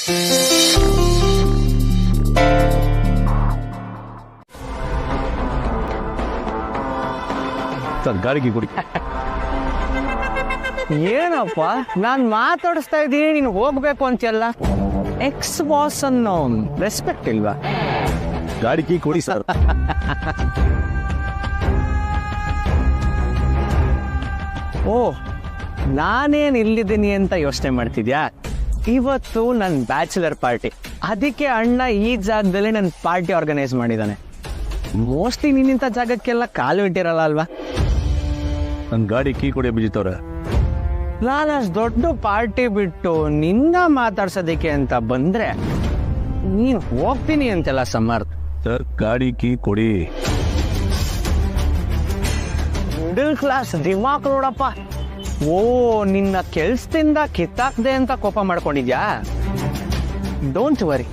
Sir ಗಾಡಿಗೆ ಕೊಡಿ. ಏನಪ್ಪ ನಾನ್ ಮಾತಾಡಿಸ್ತಾ ಇದ್ದೀನಿ, ನೀನು ಹೋಗ್ಬೇಕು ಅಂತೆಲ್ಲ. ಎಕ್ಸ್ ಬಾಸ್ ಅನ್ನೋ ರೆಸ್ಪೆಕ್ಟ್ ಇಲ್ವಾ? ಗಾಡಿ ಕೀ ಕೊಡಿ ಸರ್. ಓ, ನಾನೇನ್ ಇಲ್ಲಿದ್ದೀನಿ ಅಂತ ಯೋಚನೆ ಮಾಡ್ತಿದ್ಯಾ? ಇವತ್ತು ನನ್ನ ಬ್ಯಾಚುಲರ್ ಪಾರ್ಟಿ, ಅದಕ್ಕೆ ಅಣ್ಣ ಈ ಜಾಗದಲ್ಲಿ ನನ್ನ ಪಾರ್ಟಿ ಆರ್ಗನೈಸ್ ಮಾಡಿದ್ದಾನೆ. ಮೋಸ್ಟ್ಲಿ ನೀನಿಂಥ ಜಾಗಕ್ಕೆಲ್ಲ ಕಾಲು ಇಟ್ಟಿರಲ್ಲ ಅಲ್ವಾ? ನನ್ನ ಗಾಡಿ ಕೀ ಕೊಡಿ ಅಭಿಜಿತ್ ಅವ್ರೆ. ನಾನು ಅಷ್ಟು ದೊಡ್ಡ ಪಾರ್ಟಿ ಬಿಟ್ಟು ನಿನ್ನ ಮಾತಾಡ್ಸೋದಕ್ಕೆ ಅಂತ ಬಂದ್ರೆ ನೀನು ಹೋಗ್ತೀನಿ ಅಂತೆಲ್ಲ ಸಮರ್ಥ. ಸರ್ ಗಾಡಿ ಕೀ ಕೊಡಿ. ಮಿಡಲ್ ಕ್ಲಾಸ್ ದಿಮಾಕ್ ನೋಡಪ್ಪ. ಓ, ನಿನ್ನ ಕೆಲ್ಸದಿಂದ ಕಿತ್ತಾಕ್ದೆ ಅಂತ ಕೋಪ ಮಾಡ್ಕೊಂಡಿದ್ಯಾ? ಡೋಂಟ್ ವರಿ,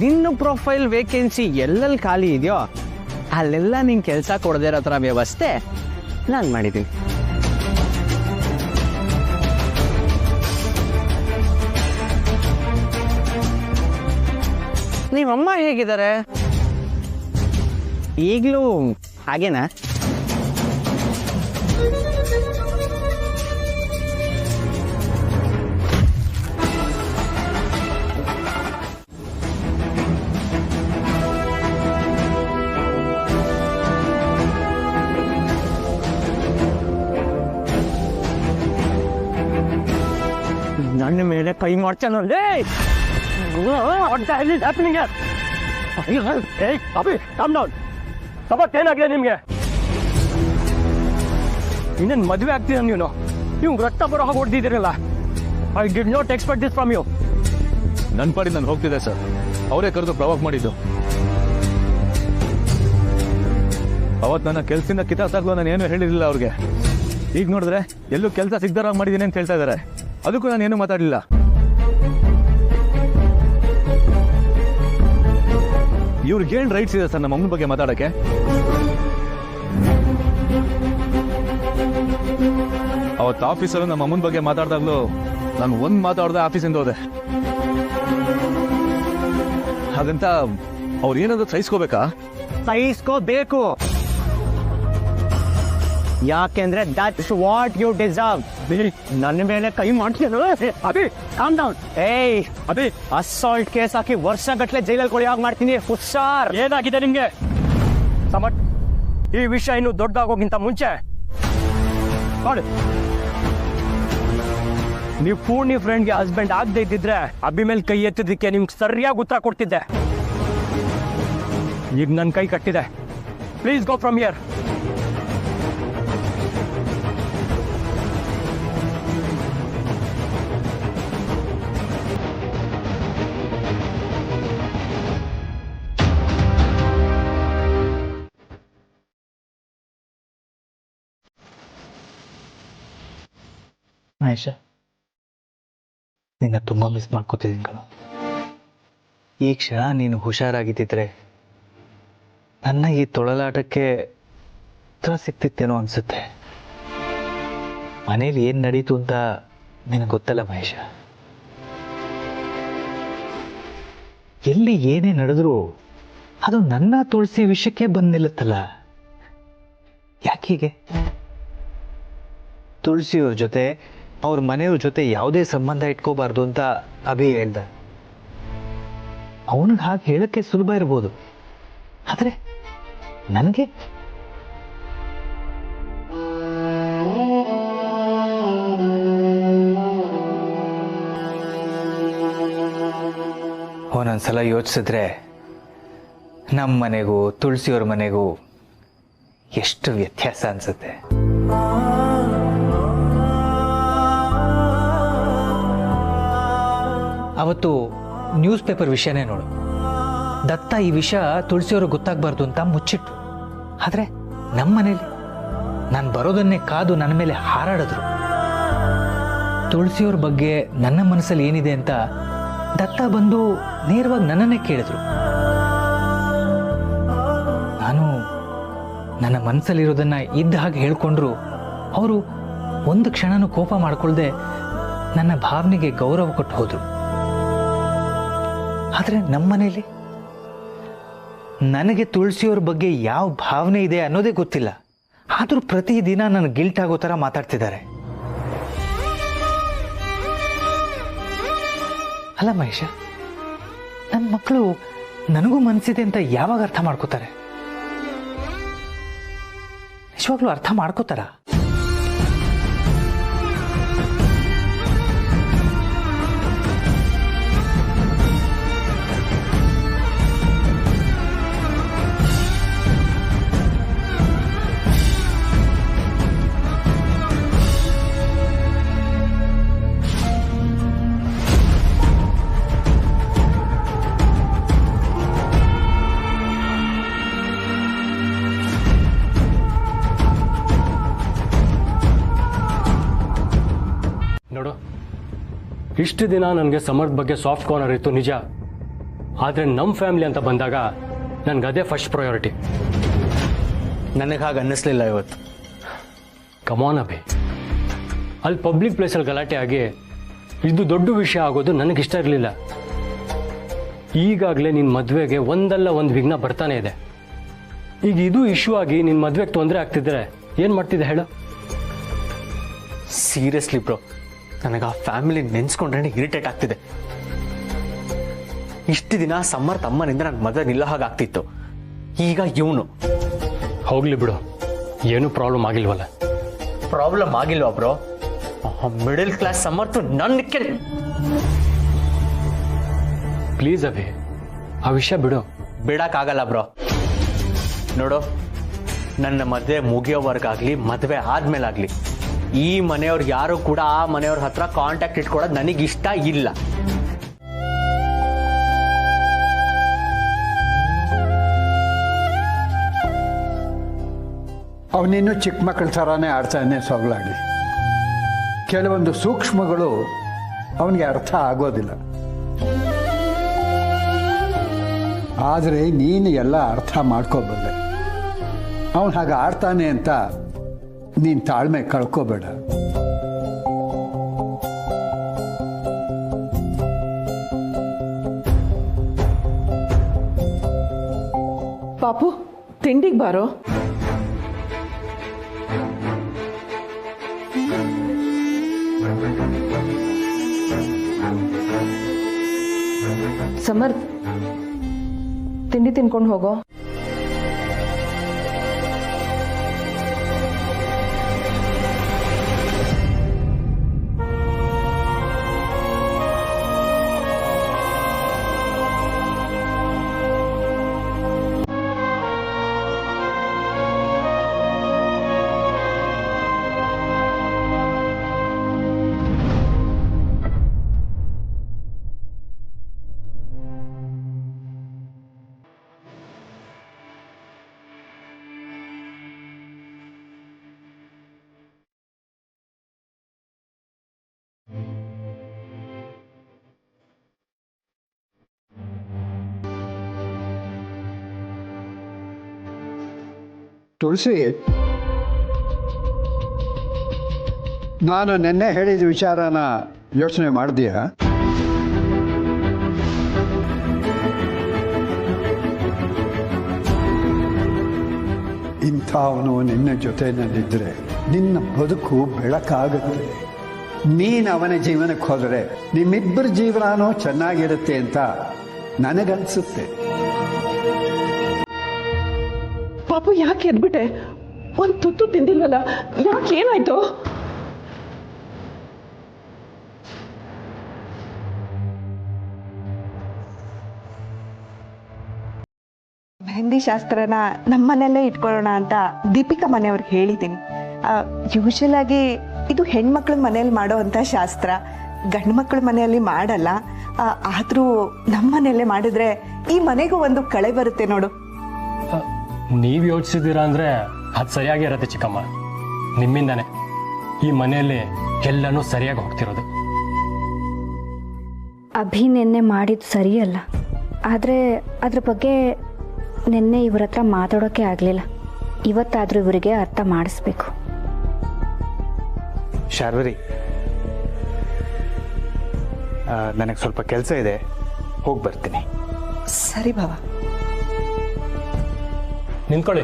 ನಿನ್ನ ಪ್ರೊಫೈಲ್ ವೇಕೆನ್ಸಿ ಎಲ್ಲೆಲ್ಲಿ ಖಾಲಿ ಇದೆಯೋ ಅಲ್ಲೆಲ್ಲ ನಿಂಗೆ ಕೆಲಸ ಕೊಡದೇ ಇರೋ ಥರ ವ್ಯವಸ್ಥೆ ನಾನು ಮಾಡಿದ್ದೀನಿ. ನಿಮ್ಮಮ್ಮ ಹೇಗಿದ್ದಾರೆ? ಈಗಲೂ ಹಾಗೇನಾ? ನನ್ನ ಮೇಲೆ ಕೈ ಮಾಡ್ತಾನಲ್ಲೇ. ಏನಾಗಿದೆ ನಿಮ್ಗೆ? ಇನ್ನೇನು ಮದುವೆ ಆಗ್ತೀರ ನೀನು? ನೀವು ರಕ್ತ ಬರೋ ಹಾಗೆ ಹೊಡೆದಿದ್ದೀರಲ್ಲ. I did not expect this from you. ನನ್ನ ಪಾಡಿ ನಾನು ಹೋಗ್ತಿದ್ದೆ ಸರ್, ಅವರೇ ಕರೆದು ಪ್ರವಾಕ್ ಮಾಡಿದ್ದು. ಅವತ್ತು ನನ್ನ ಕೆಲಸದಿಂದ ಕಿತ್ತಾಕ್ಲು ನಾನು ಏನು ಹೇಳಿರಲಿಲ್ಲ ಅವ್ರಿಗೆ. ಈಗ ನೋಡಿದ್ರೆ ಎಲ್ಲೂ ಕೆಲಸ ಸಿಗ್ದಾರಾಗಿ ಮಾಡಿದ್ದೀನಿ ಅಂತ ಹೇಳ್ತಾ ಇದ್ದಾರೆ. ಅದಕ್ಕೂ ನಾನು ಏನು ಮಾತಾಡಲಿಲ್ಲ. ಇವ್ರಿಗೇನು ರೈಟ್ಸ್ ಇದೆ ಸರ್ ನಮ್ಮ ಅಮ್ಮನ ಬಗ್ಗೆ ಮಾತಾಡೋಕ್ಕೆ? ಅವತ್ತು ಆಫೀಸಲ್ಲೂ ನಮ್ಮ ಅಮ್ಮನ ಬಗ್ಗೆ ಮಾತಾಡ್ದಾಗ್ಲೂ ನಾನು ಒಂದು ಮಾತಾಡ್ದೆ ಆಫೀಸಿಂದ ಹೋದೆ. ಹಾಗಂತ ಅವ್ರು ಏನಾದ್ರು ಸಹಿಸ್ಕೋಬೇಕಾ? ಸಹಿಸ್ಕೋಬೇಕು. ಯಾಕೆಂದ್ರೆ ದಟ್ಸ್ ವಾಟ್ ಯು ಡಿಸರ್ವ್. ನನ್ನ ಮೇಲೆ ಕೈ ಮಾಡ್ತೀನೋ? Abhi calm down. ಏಯ್ ಅಭಿ, ಅಸಾಲ್ಟ್ ಕೇಸ್ ಹಾಕಿ ವರ್ಷಗಟ್ಲೆ ಜೈಲಲ್ಲಿ ಕೊಡಿಯಾಗ ಮಾಡ್ತೀನಿ. ಹುಷಾರ್. ಏನಾಗಿದೆ ನಿಮ್ಗೆ? ಸಮಟ್, ಈ ವಿಷಯ ಇನ್ನು ದೊಡ್ಡದಾಗೋಗಿಂತ ಮುಂಚೆ ನೋಡಿ, ನೀವು ಪೂರ್ಣಿ ಫ್ರೆಂಡ್ಗೆ ಹಸ್ಬೆಂಡ್ ಆಗದೆ ಇದ್ದಿದ್ರೆ ಅಭಿ ಮೇಲೆ ಕೈ ಎತ್ತಿದ್ದಕ್ಕೆ ನಿಮ್ಗೆ ಸರಿಯಾಗಿ ಉತ್ತರ ಕೊಡ್ತಿದ್ದೆ. ಈಗ ನನ್ನ ಕೈ ಕಟ್ಟಿದೆ. Please go from here. Mahesha, ನಿನ್ನ ತುಂಬ ಮಿಸ್ ಮಾಡ್ಕೋತಿದ್ದೀನಿ ಕಣ. ಈ ಕ್ಷಣ ನೀನು ಹುಷಾರಾಗಿದ್ದಿದ್ರೆ ನನ್ನ ಈ ತೊಳಲಾಟಕ್ಕೆ ಉತ್ತರ ಸಿಕ್ತಿತ್ತೇನೋ ಅನಿಸುತ್ತೆ. ಮನೇಲಿ ಏನು ನಡೀತು ಅಂತ ನಿನಗೆ ಗೊತ್ತಲ್ಲ ಮಹೇಶ. ಎಲ್ಲಿ ಏನೇ ನಡೆದ್ರು ಅದು ನನ್ನ ತುಳಸಿ ವಿಷಯಕ್ಕೆ ಬಂದು ನಿಲ್ಲುತ್ತಲ್ಲ. ಯಾಕೆ ಹೀಗೆ? ತುಳಸಿಯವ್ರ ಜೊತೆ, ಅವ್ರ ಮನೆಯವ್ರ ಜೊತೆ ಯಾವುದೇ ಸಂಬಂಧ ಇಟ್ಕೋಬಾರ್ದು ಅಂತ ಅಭಿ ಹೇಳ್ದ. ಅವನಿಗೆ ಹಾಗೆ ಹೇಳಕ್ಕೆ ಸುಲಭ ಇರ್ಬೋದು, ಆದರೆ ನನಗೆ ಒಂದೊಂದ್ಸಲ ಯೋಚಿಸಿದ್ರೆ ನಮ್ಮ ಮನೆಗೂ ತುಳಸಿಯವ್ರ ಮನೆಗೂ ಎಷ್ಟು ವ್ಯತ್ಯಾಸ ಅನ್ಸುತ್ತೆ. ಅವತ್ತು ನ್ಯೂಸ್ ಪೇಪರ್ ವಿಷಯನೇ ನೋಡು. ದತ್ತ ಈ ವಿಷಯ ತುಳಸಿಯವ್ರಿಗೆ ಗೊತ್ತಾಗಬಾರ್ದು ಅಂತ ಮುಚ್ಚಿಟ್ಟು, ಆದರೆ ನಮ್ಮ ಮನೇಲಿ ನಾನು ಬರೋದನ್ನೇ ಕಾದು ನನ್ನ ಮೇಲೆ ಹಾರಾಡಿದ್ರು. ತುಳಸಿಯವ್ರ ಬಗ್ಗೆ ನನ್ನ ಮನಸ್ಸಲ್ಲಿ ಏನಿದೆ ಅಂತ ದತ್ತ ಬಂದು ನೇರವಾಗಿ ನನ್ನನ್ನೇ ಕೇಳಿದ್ರು. ನಾನು ನನ್ನ ಮನಸ್ಸಲ್ಲಿರೋದನ್ನ ಇದ್ದ ಹಾಗೆ ಹೇಳ್ಕೊಂಡ್ರು ಅವರು ಒಂದು ಕ್ಷಣನೂ ಕೋಪ ಮಾಡಿಕೊಳ್ಳದೆ ನನ್ನ ಭಾವನೆಗೆ ಗೌರವ ಕೊಟ್ಟು ಹೋದರು. ಆದರೆ ನಮ್ಮನೇಲಿ ನನಗೆ ತುಳಸಿಯವ್ರ ಬಗ್ಗೆ ಯಾವ ಭಾವನೆ ಇದೆ ಅನ್ನೋದೇ ಗೊತ್ತಿಲ್ಲ. ಆದರೂ ಪ್ರತಿದಿನ ನನಗೆ ಗಿಲ್ಟ್ ಆಗೋ ಥರ ಮಾತಾಡ್ತಿದ್ದಾರೆ. ಅಲ್ಲ ಮಹೇಶ, ನನ್ನ ಮಕ್ಕಳು ನನಗೂ ಮನಸ್ಸಿದೆ ಅಂತ ಯಾವಾಗ ಅರ್ಥ ಮಾಡ್ಕೋತಾರೆ? ನಿಜವಾಗ್ಲೂ ಅರ್ಥ ಮಾಡ್ಕೋತಾರ? ನೋಡು, ಇಷ್ಟು ದಿನ ನನಗೆ ಸಮರ್ಥ್ ಬಗ್ಗೆ ಸಾಫ್ಟ್ ಕಾರ್ನರ್ ಇತ್ತು ನಿಜ. ಆದರೆ ನಮ್ಮ ಫ್ಯಾಮಿಲಿ ಅಂತ ಬಂದಾಗ ನನಗೆ ಅದೇ ಫಸ್ಟ್ ಪ್ರಯಾರಿಟಿ. ನನಗೆ ಹಾಗೆ ಅನ್ನಿಸ್ಲಿಲ್ಲ ಇವತ್ತು. ಕಮಾನ್ ಅಭಿ, ಅಲ್ಲಿ ಪಬ್ಲಿಕ್ ಪ್ಲೇಸಲ್ಲಿ ಗಲಾಟೆ ಆಗಿ ಇದು ದೊಡ್ಡ ವಿಷಯ ಆಗೋದು ನನಗಿಷ್ಟ ಇರಲಿಲ್ಲ. ಈಗಾಗಲೇ ನಿನ್ನ ಮದುವೆಗೆ ಒಂದಲ್ಲ ಒಂದು ವಿಘ್ನ ಬರ್ತಾನೆ ಇದೆ. ಈಗ ಇದು ಇಶ್ಯೂ ಆಗಿ ನಿನ್ನ ಮದುವೆಗೆ ತೊಂದರೆ ಆಗ್ತಿದ್ರೆ ಏನು ಮಾಡ್ತಿದ್ದೆ ಹೇಳು? ಸೀರಿಯಸ್ಲಿ ಬ್ರೋ, ನನಗೆ ಆ ಫ್ಯಾಮಿಲಿ ನೆನ್ಸ್ಕೊಂಡ್ರೆ ಇರಿಟೇಟ್ ಆಗ್ತಿದೆ. ಇಷ್ಟು ದಿನ ಸಮರ್ಥ್ ಅಮ್ಮನಿಂದ ನನ್ನ ಮದುವೆ ನಿಲ್ಲೋ ಹಾಗಾಗ್ತಿತ್ತು. ಈಗ ಇವನು ಹೋಗ್ಲಿ ಬಿಡು, ಏನೂ ಪ್ರಾಬ್ಲಮ್ ಆಗಿಲ್ವಲ್ಲ. ಪ್ರಾಬ್ಲಮ್ ಆಗಿಲ್ವಾ ಬ್ರೋ? ಮಿಡಲ್ ಕ್ಲಾಸ್ ಸಮರ್ಥ್ ನನ್ನ ಪ್ಲೀಸ್ ಅಭಿ, ಆ ವಿಷಯ ಬಿಡು. ಬಿಡಕ್ಕಾಗಲ್ಲ ಬ್ರೋ. ನೋಡು, ನನ್ನ ಮದುವೆ ಮುಗಿಯೋವರೆಗಾಗ್ಲಿ ಮದುವೆ ಆದ್ಮೇಲಾಗ್ಲಿ ಈ ಮನೆಯವ್ರು ಯಾರು ಕೂಡ ಆ ಮನೆಯವ್ರ ಹತ್ರ ಕಾಂಟ್ಯಾಕ್ಟ್ ಇಟ್ಕೊಳ್ಳೋದು ನನಗಿಷ್ಟ ಇಲ್ಲ. ಅವನಿನ್ನೂ ಚಿಕ್ಕ ಮಕ್ಕಳ ಥರನೇ ಆಡ್ತಾನೆ ಸೊಗಲಾಗಿ. ಕೆಲವೊಂದು ಸೂಕ್ಷ್ಮಗಳು ಅವನಿಗೆ ಅರ್ಥ ಆಗೋದಿಲ್ಲ. ಆದರೆ ನೀನು ಎಲ್ಲ ಅರ್ಥ ಮಾಡ್ಕೋಬಲ್ಲೆ. ಅವನು ಹಾಗೆ ಆಡ್ತಾನೆ ಅಂತ ನೀನು ತಾಳ್ಮೆ ಕಳ್ಕೋಬೇಡ. ಪಾಪು, ತಿಂಡಿಗೆ ಬಾರೋ. ಸಮರ್ಥ್, ತಿಂಡಿ ತಿನ್ಕೊಂಡು ಹೋಗೋ. ತುಳಸಿ, ನಾನು ನಿನ್ನೆ ಹೇಳಿದ ವಿಚಾರನ ಯೋಚನೆ ಮಾಡಿದೀಯಾ? ಇಂಥವನು ನಿನ್ನ ಜೊತೆಯಲ್ಲಿದ್ದರೆ ನಿನ್ನ ಬದುಕು ಬೆಳಕಾಗುತ್ತೆ. ನೀನು ಅವನ ಜೀವನಕ್ಕೆ ಹೋದರೆ ನಿಮ್ಮಿಬ್ಬರ ಜೀವನನೂ ಚೆನ್ನಾಗಿರುತ್ತೆ ಅಂತ ನನಗನ್ಸುತ್ತೆ. ಪಾಪು, ಯಾಕೆ ಎದ್ಬಿಟ್ಟೆ? ಒಂದು ತುತ್ತು ತಿಂದಿಲ್ವಲ್ಲ, ಯಾಕೆ, ಏನಾಯ್ತು? ಮೆಹಂದಿ ಶಾಸ್ತ್ರನ ನಮ್ಮನೆಯಲ್ಲೇ ಇಟ್ಕೊಳ್ಳೋಣ ಅಂತ ದೀಪಿಕಾ ಮನೆಯವ್ರಿಗೆ ಹೇಳಿದ್ದೀನಿ. ಯೂಶಲ್ ಆಗಿ ಇದು ಹೆಣ್ಮಕ್ಳ ಮನೆಯಲ್ಲಿ ಮಾಡೋ ಅಂಥ ಶಾಸ್ತ್ರ, ಗಂಡು ಮಕ್ಕಳ ಮನೆಯಲ್ಲಿ ಮಾಡಲ್ಲ. ಆದರೂ ನಮ್ಮ ಮನೆಯಲ್ಲೇ ಮಾಡಿದ್ರೆ ಈ ಮನೆಗೂ ಒಂದು ಕಳೆ ಬರುತ್ತೆ ನೋಡು. ನೀವು ಯೋಚಿಸಿದ್ದೀರಾ ಅಂದರೆ ಅದು ಸರಿಯಾಗಿ ಇರುತ್ತೆ ಚಿಕ್ಕಮ್ಮ. ನಿಮ್ಮಿಂದಾನೆ ಈ ಮನೆಯಲ್ಲಿ ಎಲ್ಲನೂ ಸರಿಯಾಗಿ ಹೋಗ್ತಿರೋದು. ಅಭಿ ನಿನ್ನೆ ಮಾಡಿದ್ದು ಸರಿಯಲ್ಲ, ಆದರೆ ಅದ್ರ ಬಗ್ಗೆ ನಿನ್ನೆ ಇವ್ರ ಹತ್ರ ಮಾತಾಡೋಕ್ಕೆ ಆಗಲಿಲ್ಲ. ಇವತ್ತಾದರೂ ಇವರಿಗೆ ಅರ್ಥ ಮಾಡಿಸ್ಬೇಕು. ಶಾರ್ವರಿ, ನನಗೆ ಸ್ವಲ್ಪ ಕೆಲಸ ಇದೆ, ಹೋಗಿ ಬರ್ತೀನಿ. ಸರಿ ಬಾವ. ನಿಂತ್ಕೊಳ್ಳಿ.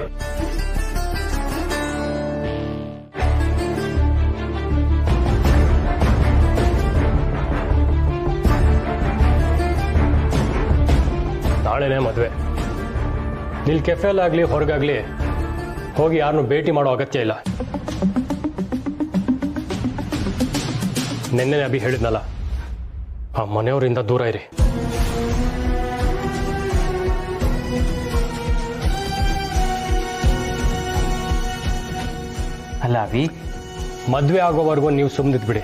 ನಾಳೆನೇ ಮದುವೆ. ಇಲ್ಲಿ ಕೆಫೆಲಾಗಲಿ ಹೊರಗಾಗ್ಲಿ ಹೋಗಿ ಯಾರನ್ನು ಭೇಟಿ ಮಾಡೋ ಅಗತ್ಯ ಇಲ್ಲ. ನಿನ್ನೆ ಅಭಿ ಹೇಳಿದ್ನಲ್ಲ, ಆ ಮನೆಯವರಿಂದ ದೂರ ಇರಿ. ಅಲ್ಲ ಅವಿ, ಮದುವೆ ಆಗೋವರೆಗೂ ನೀವು ಸುಮ್ಮನಿದ್ಬಿಡಿ,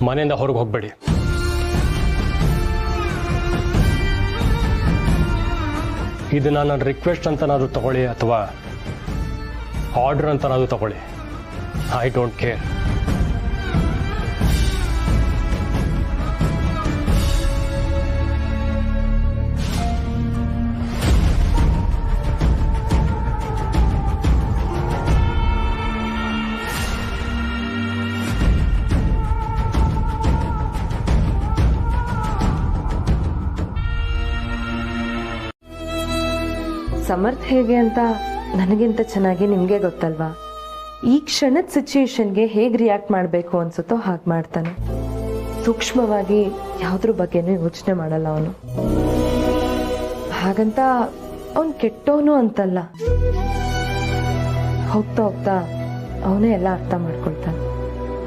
ಮನೆಯಿಂದ ಹೊರಗೆ ಹೋಗ್ಬೇಡಿ. ಇದನ್ನ ನನ್ನ ರಿಕ್ವೆಸ್ಟ್ ಅಂತನಾದ್ರೂ ತಗೊಳ್ಳಿ ಅಥವಾ ಆರ್ಡರ್ ಅಂತನಾದ್ರೂ ತಗೊಳ್ಳಿ, ಐ ಡೋಂಟ್ ಕೇರ್. ಸಮರ್ಥ್ ಹೇಗೆ ಅಂತ ನನಗಿಂತ ಚೆನ್ನಾಗಿ ನಿಮಗೆ ಗೊತ್ತಲ್ವಾ. ಈ ಕ್ಷಣದ ಸಿಚುಯೇಷನ್ಗೆ ಹೇಗೆ ರಿಯಾಕ್ಟ್ ಮಾಡಬೇಕು ಅನ್ಸುತ್ತೋ ಹಾಗೆ ಮಾಡ್ತಾನೆ. ಸೂಕ್ಷ್ಮವಾಗಿ ಯಾವುದ್ರ ಬಗ್ಗೆನೂ ಯೋಚನೆ ಮಾಡಲ್ಲ ಅವನು. ಹಾಗಂತ ಅವನು ಕೆಟ್ಟವನು ಅಂತಲ್ಲ. ಹೋಗ್ತಾ ಹೋಗ್ತಾ ಅವನೇ ಎಲ್ಲ ಅರ್ಥ ಮಾಡ್ಕೊಳ್ತಾನೆ.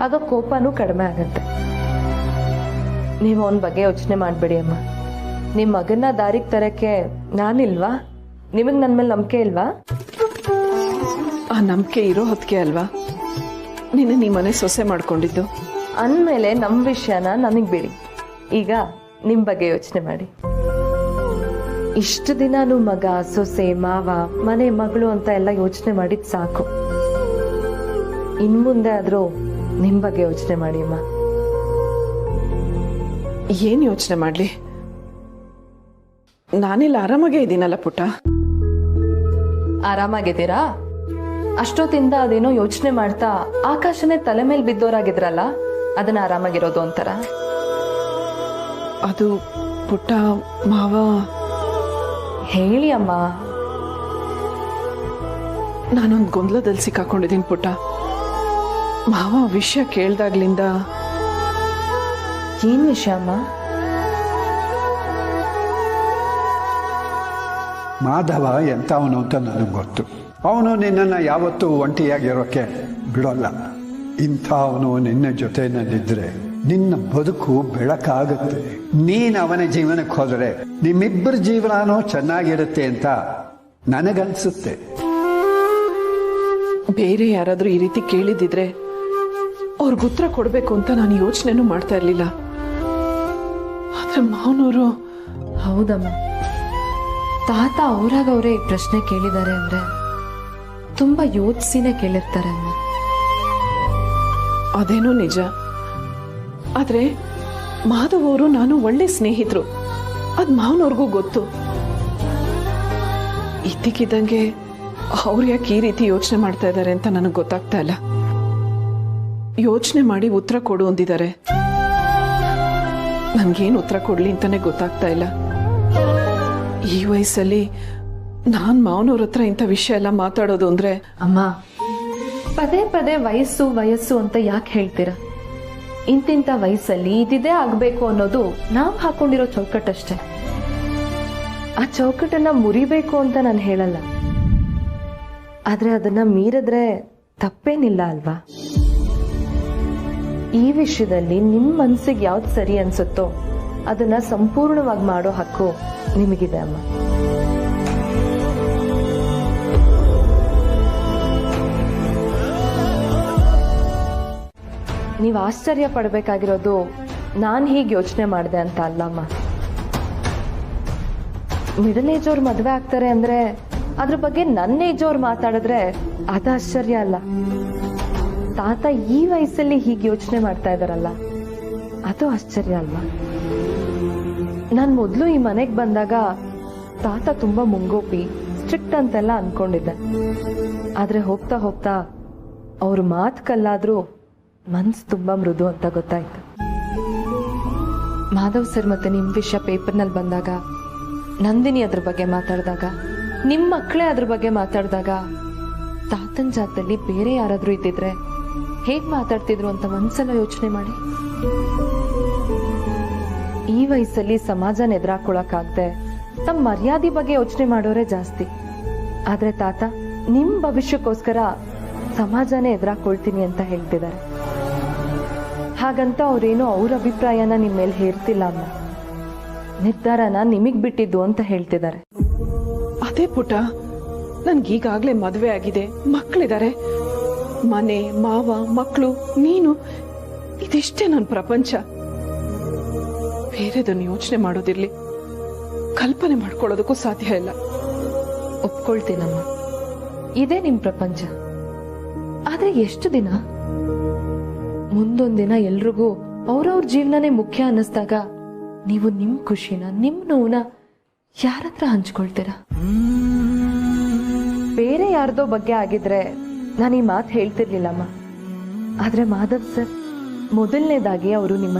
ಆಗ ಕೋಪನೂ ಕಡಿಮೆ ಆಗತ್ತೆ. ನೀವು ಅವನ ಬಗ್ಗೆ ಯೋಚನೆ ಮಾಡಬೇಡಿ ಅಮ್ಮ. ನಿಮ್ಮ ಮಗನ ದಾರಿಗೆ ತರಕ್ಕೆ ನಾನಿಲ್ವಾ? ನಿಮಗೆ ನನ್ನ ಮೇಲೆ ನಂಬಿಕೆ ಇಲ್ವಾ? ಆ ನಂಬಿಕೆ ಇರೋ ಹೊತ್ತಿಗೆ ಅಲ್ವಾ ನಿನ್ನ ಮನೆ ಸೊಸೆ ಮಾಡ್ಕೊಂಡಿದ್ದು. ಅಂದಮೇಲೆ ನಮ್ಮ ವಿಷಯನ ನನಗೆ ಬಿಡಿ. ಈಗ ನಿಮ್ಮ ಬಗ್ಗೆ ಯೋಚನೆ ಮಾಡಿ. ಇಷ್ಟು ದಿನಾನು ಮಗ, ಸೊಸೆ, ಮಾವ, ಮನೆ, ಮಗಳು ಅಂತ ಎಲ್ಲ ಯೋಚನೆ ಮಾಡಿದ್ ಸಾಕು. ಇನ್ಮುಂದೆ ಆದ್ರೂ ನಿಮ್ಮ ಬಗ್ಗೆ ಯೋಚನೆ ಮಾಡಿ ಅಮ್ಮ. ಏನ್ ಯೋಚನೆ ಮಾಡ್ಲಿ? ನಾನಿಲ್ಲಿ ಆರಾಮಾಗೇ ಇದ್ದೀನಲ್ಲ ಪುಟ್ಟ. ಆರಾಮಾಗಿದ್ದೀರಾ? ಅಷ್ಟೊತ್ತಿಂದ ಅದೇನೋ ಯೋಚನೆ ಮಾಡ್ತಾ ಆಕಾಶನೇ ತಲೆ ಮೇಲೆ ಬಿದ್ದೋರಾಗಿದ್ರಲ್ಲ, ಅದನ್ನ ಆರಾಮಾಗಿರೋದು ಅಂತಾರ? ಅದು ಪುಟ್ಟ ಮಾವ. ಹೇಳಿ ಅಮ್ಮ. ನಾನೊಂದು ಗೊಂದಲದಲ್ಲಿ ಸಿಕ್ಕಾಕೊಂಡಿದ್ದೀನಿ ಪುಟ್ಟ. ಮಾವ ವಿಷಯ ಕೇಳ್ದಾಗ್ಲಿಂದ. ಏನ್ ವಿಷಯ ಅಮ್ಮ? ಮಾಧವ ಎಂಥವನು ಅಂತ ನನಗೆ ಗೊತ್ತು. ಅವನು ನಿನ್ನನ್ನು ಯಾವತ್ತೂ ಒಂಟಿಯಾಗಿರೋಕ್ಕೆ ಬಿಡೋಲ್ಲ. ಇಂಥವನು ನಿನ್ನ ಜೊತೆಯಲ್ಲಿದ್ದರೆ ನಿನ್ನ ಬದುಕು ಬೆಳಕಾಗುತ್ತೆ. ನೀನು ಅವನ ಜೀವನಕ್ಕೆ ಹೋದರೆ ನಿಮ್ಮಿಬ್ಬರ ಜೀವನನೂ ಚೆನ್ನಾಗಿರುತ್ತೆ ಅಂತ ನನಗನ್ಸುತ್ತೆ. ಬೇರೆ ಯಾರಾದ್ರೂ ಈ ರೀತಿ ಕೇಳಿದಿದ್ರೆ ಅವ್ರಿಗೆ ಉತ್ತರ ಕೊಡ್ಬೇಕು ಅಂತ ನಾನು ಯೋಚನೆನೂ ಮಾಡ್ತಾ ಇರ್ಲಿಲ್ಲ. ಆದ್ರೆ ಮಾವನವರು. ಹೌದಮ್ಮ, ತಾತ ಅವರಾಗ ಅವರೇ ಈ ಪ್ರಶ್ನೆ ಕೇಳಿದ್ದಾರೆ ಅಂದ್ರೆ ತುಂಬಾ ಯೋಚಿಸಿನೇ ಕೇಳಿರ್ತಾರೆ ಅಮ್ಮ. ಅದೇನೋ ನಿಜ. ಆದ್ರೆ ಮಾಧವ್ ಅವರು ನಾನು ಒಳ್ಳೆ ಸ್ನೇಹಿತರು, ಅದ್ ಮಾವನವ್ರಿಗೂ ಗೊತ್ತು. ಇದ್ದಕ್ಕಿದ್ದಂಗೆ ಅವ್ರು ಯಾಕೆ ಈ ರೀತಿ ಯೋಚನೆ ಮಾಡ್ತಾ ಇದ್ದಾರೆ ಅಂತ ನನಗೆ ಗೊತ್ತಾಗ್ತಾ ಇಲ್ಲ. ಯೋಚನೆ ಮಾಡಿ ಉತ್ತರ ಕೊಡು ಅಂದಿದ್ದಾರೆ. ನನ್ಗೇನು ಉತ್ತರ ಕೊಡ್ಲಿ ಅಂತಾನೆ ಗೊತ್ತಾಗ್ತಾ ಇಲ್ಲ. ಈ ವಯಸ್ಸಲ್ಲಿ ನಾನ್ ಮಾವನವ್ರ ಹತ್ರ ಇಂಥ ವಿಷಯ ಎಲ್ಲ ಮಾತಾಡೋದು ಅಂದ್ರೆ. ಅಮ್ಮ, ಪದೇ ಪದೇ ವಯಸ್ಸು ವಯಸ್ಸು ಅಂತ ಯಾಕೆ ಹೇಳ್ತೀರಾ? ಇಂತಿಂತ ವಯಸ್ಸಲ್ಲಿ ಇದಿದೆ ಆಗ್ಬೇಕು ಅನ್ನೋದು ನಾವ್ ಹಾಕೊಂಡಿರೋ ಚೌಕಟ್ಟಷ್ಟೇ. ಆ ಚೌಕಟ್ಟನ್ನ ಮುರಿಬೇಕು ಅಂತ ನಾನು ಹೇಳಲ್ಲ. ಆದ್ರೆ ಅದನ್ನ ಮೀರಿದ್ರೆ ತಪ್ಪೇನಿಲ್ಲ ಅಲ್ವಾ? ಈ ವಿಷಯದಲ್ಲಿ ನಿಮ್ ಮನ್ಸಿಗೆ ಯಾವ್ದು ಸರಿ ಅನ್ಸುತ್ತೋ ಅದನ್ನ ಸಂಪೂರ್ಣವಾಗಿ ಮಾಡೋ ಹಕ್ಕು ನಿಮಗಿದೆ ಅಮ್ಮ. ನೀವು ಆಶ್ಚರ್ಯ ಪಡ್ಬೇಕಾಗಿರೋದು ನಾನ್ ಹೀಗೆ ಯೋಚನೆ ಮಾಡಿದೆ ಅಂತ ಅಲ್ಲಮ್ಮ. ಮಿಡಲ್ ಏಜ್ ಅವ್ರು ಮದ್ವೆ ಆಗ್ತಾರೆ ಅಂದ್ರೆ ಅದ್ರ ಬಗ್ಗೆ ನನ್ನ ಏಜ್ ಅವ್ರು ಮಾತಾಡಿದ್ರೆ ಅದು ಆಶ್ಚರ್ಯ ಅಲ್ಲ. ತಾತ ಈ ವಯಸ್ಸಲ್ಲಿ ಹೀಗೆ ಯೋಚನೆ ಮಾಡ್ತಾ ಇದಾರಲ್ಲ, ಅದು ಆಶ್ಚರ್ಯ ಅಲ್ವಾ? ನಾನ್ ಮೊದ್ಲು ಈ ಮನೆಗ್ ಬಂದಾಗ ತಾತ ತುಂಬಾ ಮುಂಗೋಪಿ, ಸ್ಟ್ರಿಕ್ಟ್ ಅಂತೆಲ್ಲ ಅನ್ಕೊಂಡಿದ್ದೆ. ಆದ್ರೆ ಹೋಗ್ತಾ ಹೋಗ್ತಾ ಅವ್ರ ಮಾತು ಕಲ್ಲಾದ್ರೂ ಮನ್ಸು ತುಂಬಾ ಮೃದು ಅಂತ ಗೊತ್ತಾಯ್ತು. ಮಾಧವ್ ಸರ್ ಮತ್ತೆ ನಿಮ್ಮ ವಿಷಯ ಪೇಪರ್ನಲ್ಲಿ ಬಂದಾಗ, ನಂದಿನಿ ಅದ್ರ ಬಗ್ಗೆ ಮಾತಾಡಿದಾಗ, ನಿಮ್ಮ ಮಕ್ಕಳೇ ಅದ್ರ ಬಗ್ಗೆ ಮಾತಾಡಿದಾಗ, ತಾತನ ಜಾಗದಲ್ಲಿ ಬೇರೆ ಯಾರಾದ್ರೂ ಇದ್ದಿದ್ರೆ ಹೇಗ್ ಮಾತಾಡ್ತಿದ್ರು ಅಂತ ಒಂದ್ಸಲ ಯೋಚನೆ ಮಾಡಿ. ಈ ವಯಸ್ಸಲ್ಲಿ ಸಮಾಜನ ಎದುರಾಕೊಳಕ್ಕಾಗದೆ ತಮ್ಮ ಮರ್ಯಾದೆ ಬಗ್ಗೆ ಯೋಚನೆ ಮಾಡೋರೇ ಜಾಸ್ತಿ. ಆದ್ರೆ ತಾತ ನಿಮ್ ಭವಿಷ್ಯಕ್ಕೋಸ್ಕರ ಸಮಾಜನೇ ಎದುರಾಕೊಳ್ತೀನಿ ಅಂತ ಹೇಳ್ತಿದ್ದಾರೆ. ಹಾಗಂತ ಅವ್ರೇನೋ ಅವ್ರ ಅಭಿಪ್ರಾಯನ ನಿಮ್ಮ ಮೇಲೆ ಹೇರ್ತಿಲ್ಲ ಅಮ್ಮ, ನಿರ್ಧಾರನ ನಿಮಗ್ ಬಿಟ್ಟಿದ್ದು ಅಂತ ಹೇಳ್ತಿದ್ದಾರೆ. ಅದೇ ಪುಟ, ನನ್ಗೀಗಾಗ್ಲೇ ಮದುವೆ ಆಗಿದೆ, ಮಕ್ಕಳಿದ್ದಾರೆ, ಮನೆ, ಮಾವ, ಮಕ್ಕಳು, ನೀನು, ಇದಿಷ್ಟೇ ನನ್ನ ಪ್ರಪಂಚ. ಬೇರೆದನ್ನು ಯೋಚನೆ ಮಾಡೋದಿರ್ಲಿ, ಕಲ್ಪನೆ ಮಾಡ್ಕೊಳ್ಳೋದಕ್ಕೂ ಸಾಧ್ಯ ಇಲ್ಲ. ಒಪ್ಕೊಳ್ತೀನಮ್ಮ, ಇದೇ ನಿಮ್ ಪ್ರಪಂಚ. ಆದ್ರೆ ಎಷ್ಟು ದಿನ? ಮುಂದೊಂದಿನ ಎಲ್ರಿಗೂ ಅವ್ರವ್ರ ಜೀವನನೇ ಮುಖ್ಯ ಅನ್ನಿಸ್ದಾಗ ನೀವು ನಿಮ್ ಖುಷಿನ, ನಿಮ್ ನೋವನ್ನ ಯಾರತ್ರ ಹಂಚ್ಕೊಳ್ತೀರಾ? ಬೇರೆ ಯಾರ್ದೋ ಬಗ್ಗೆ ಆಗಿದ್ರೆ ನಾನು ಈ ಮಾತು ಹೇಳ್ತಿರ್ಲಿಲ್ಲಮ್ಮ. ಆದ್ರೆ ಮಾಧವ್ ಸರ್ ಮೊದಲನೇದಾಗಿ ಅವರು ನಿಮ್ಮ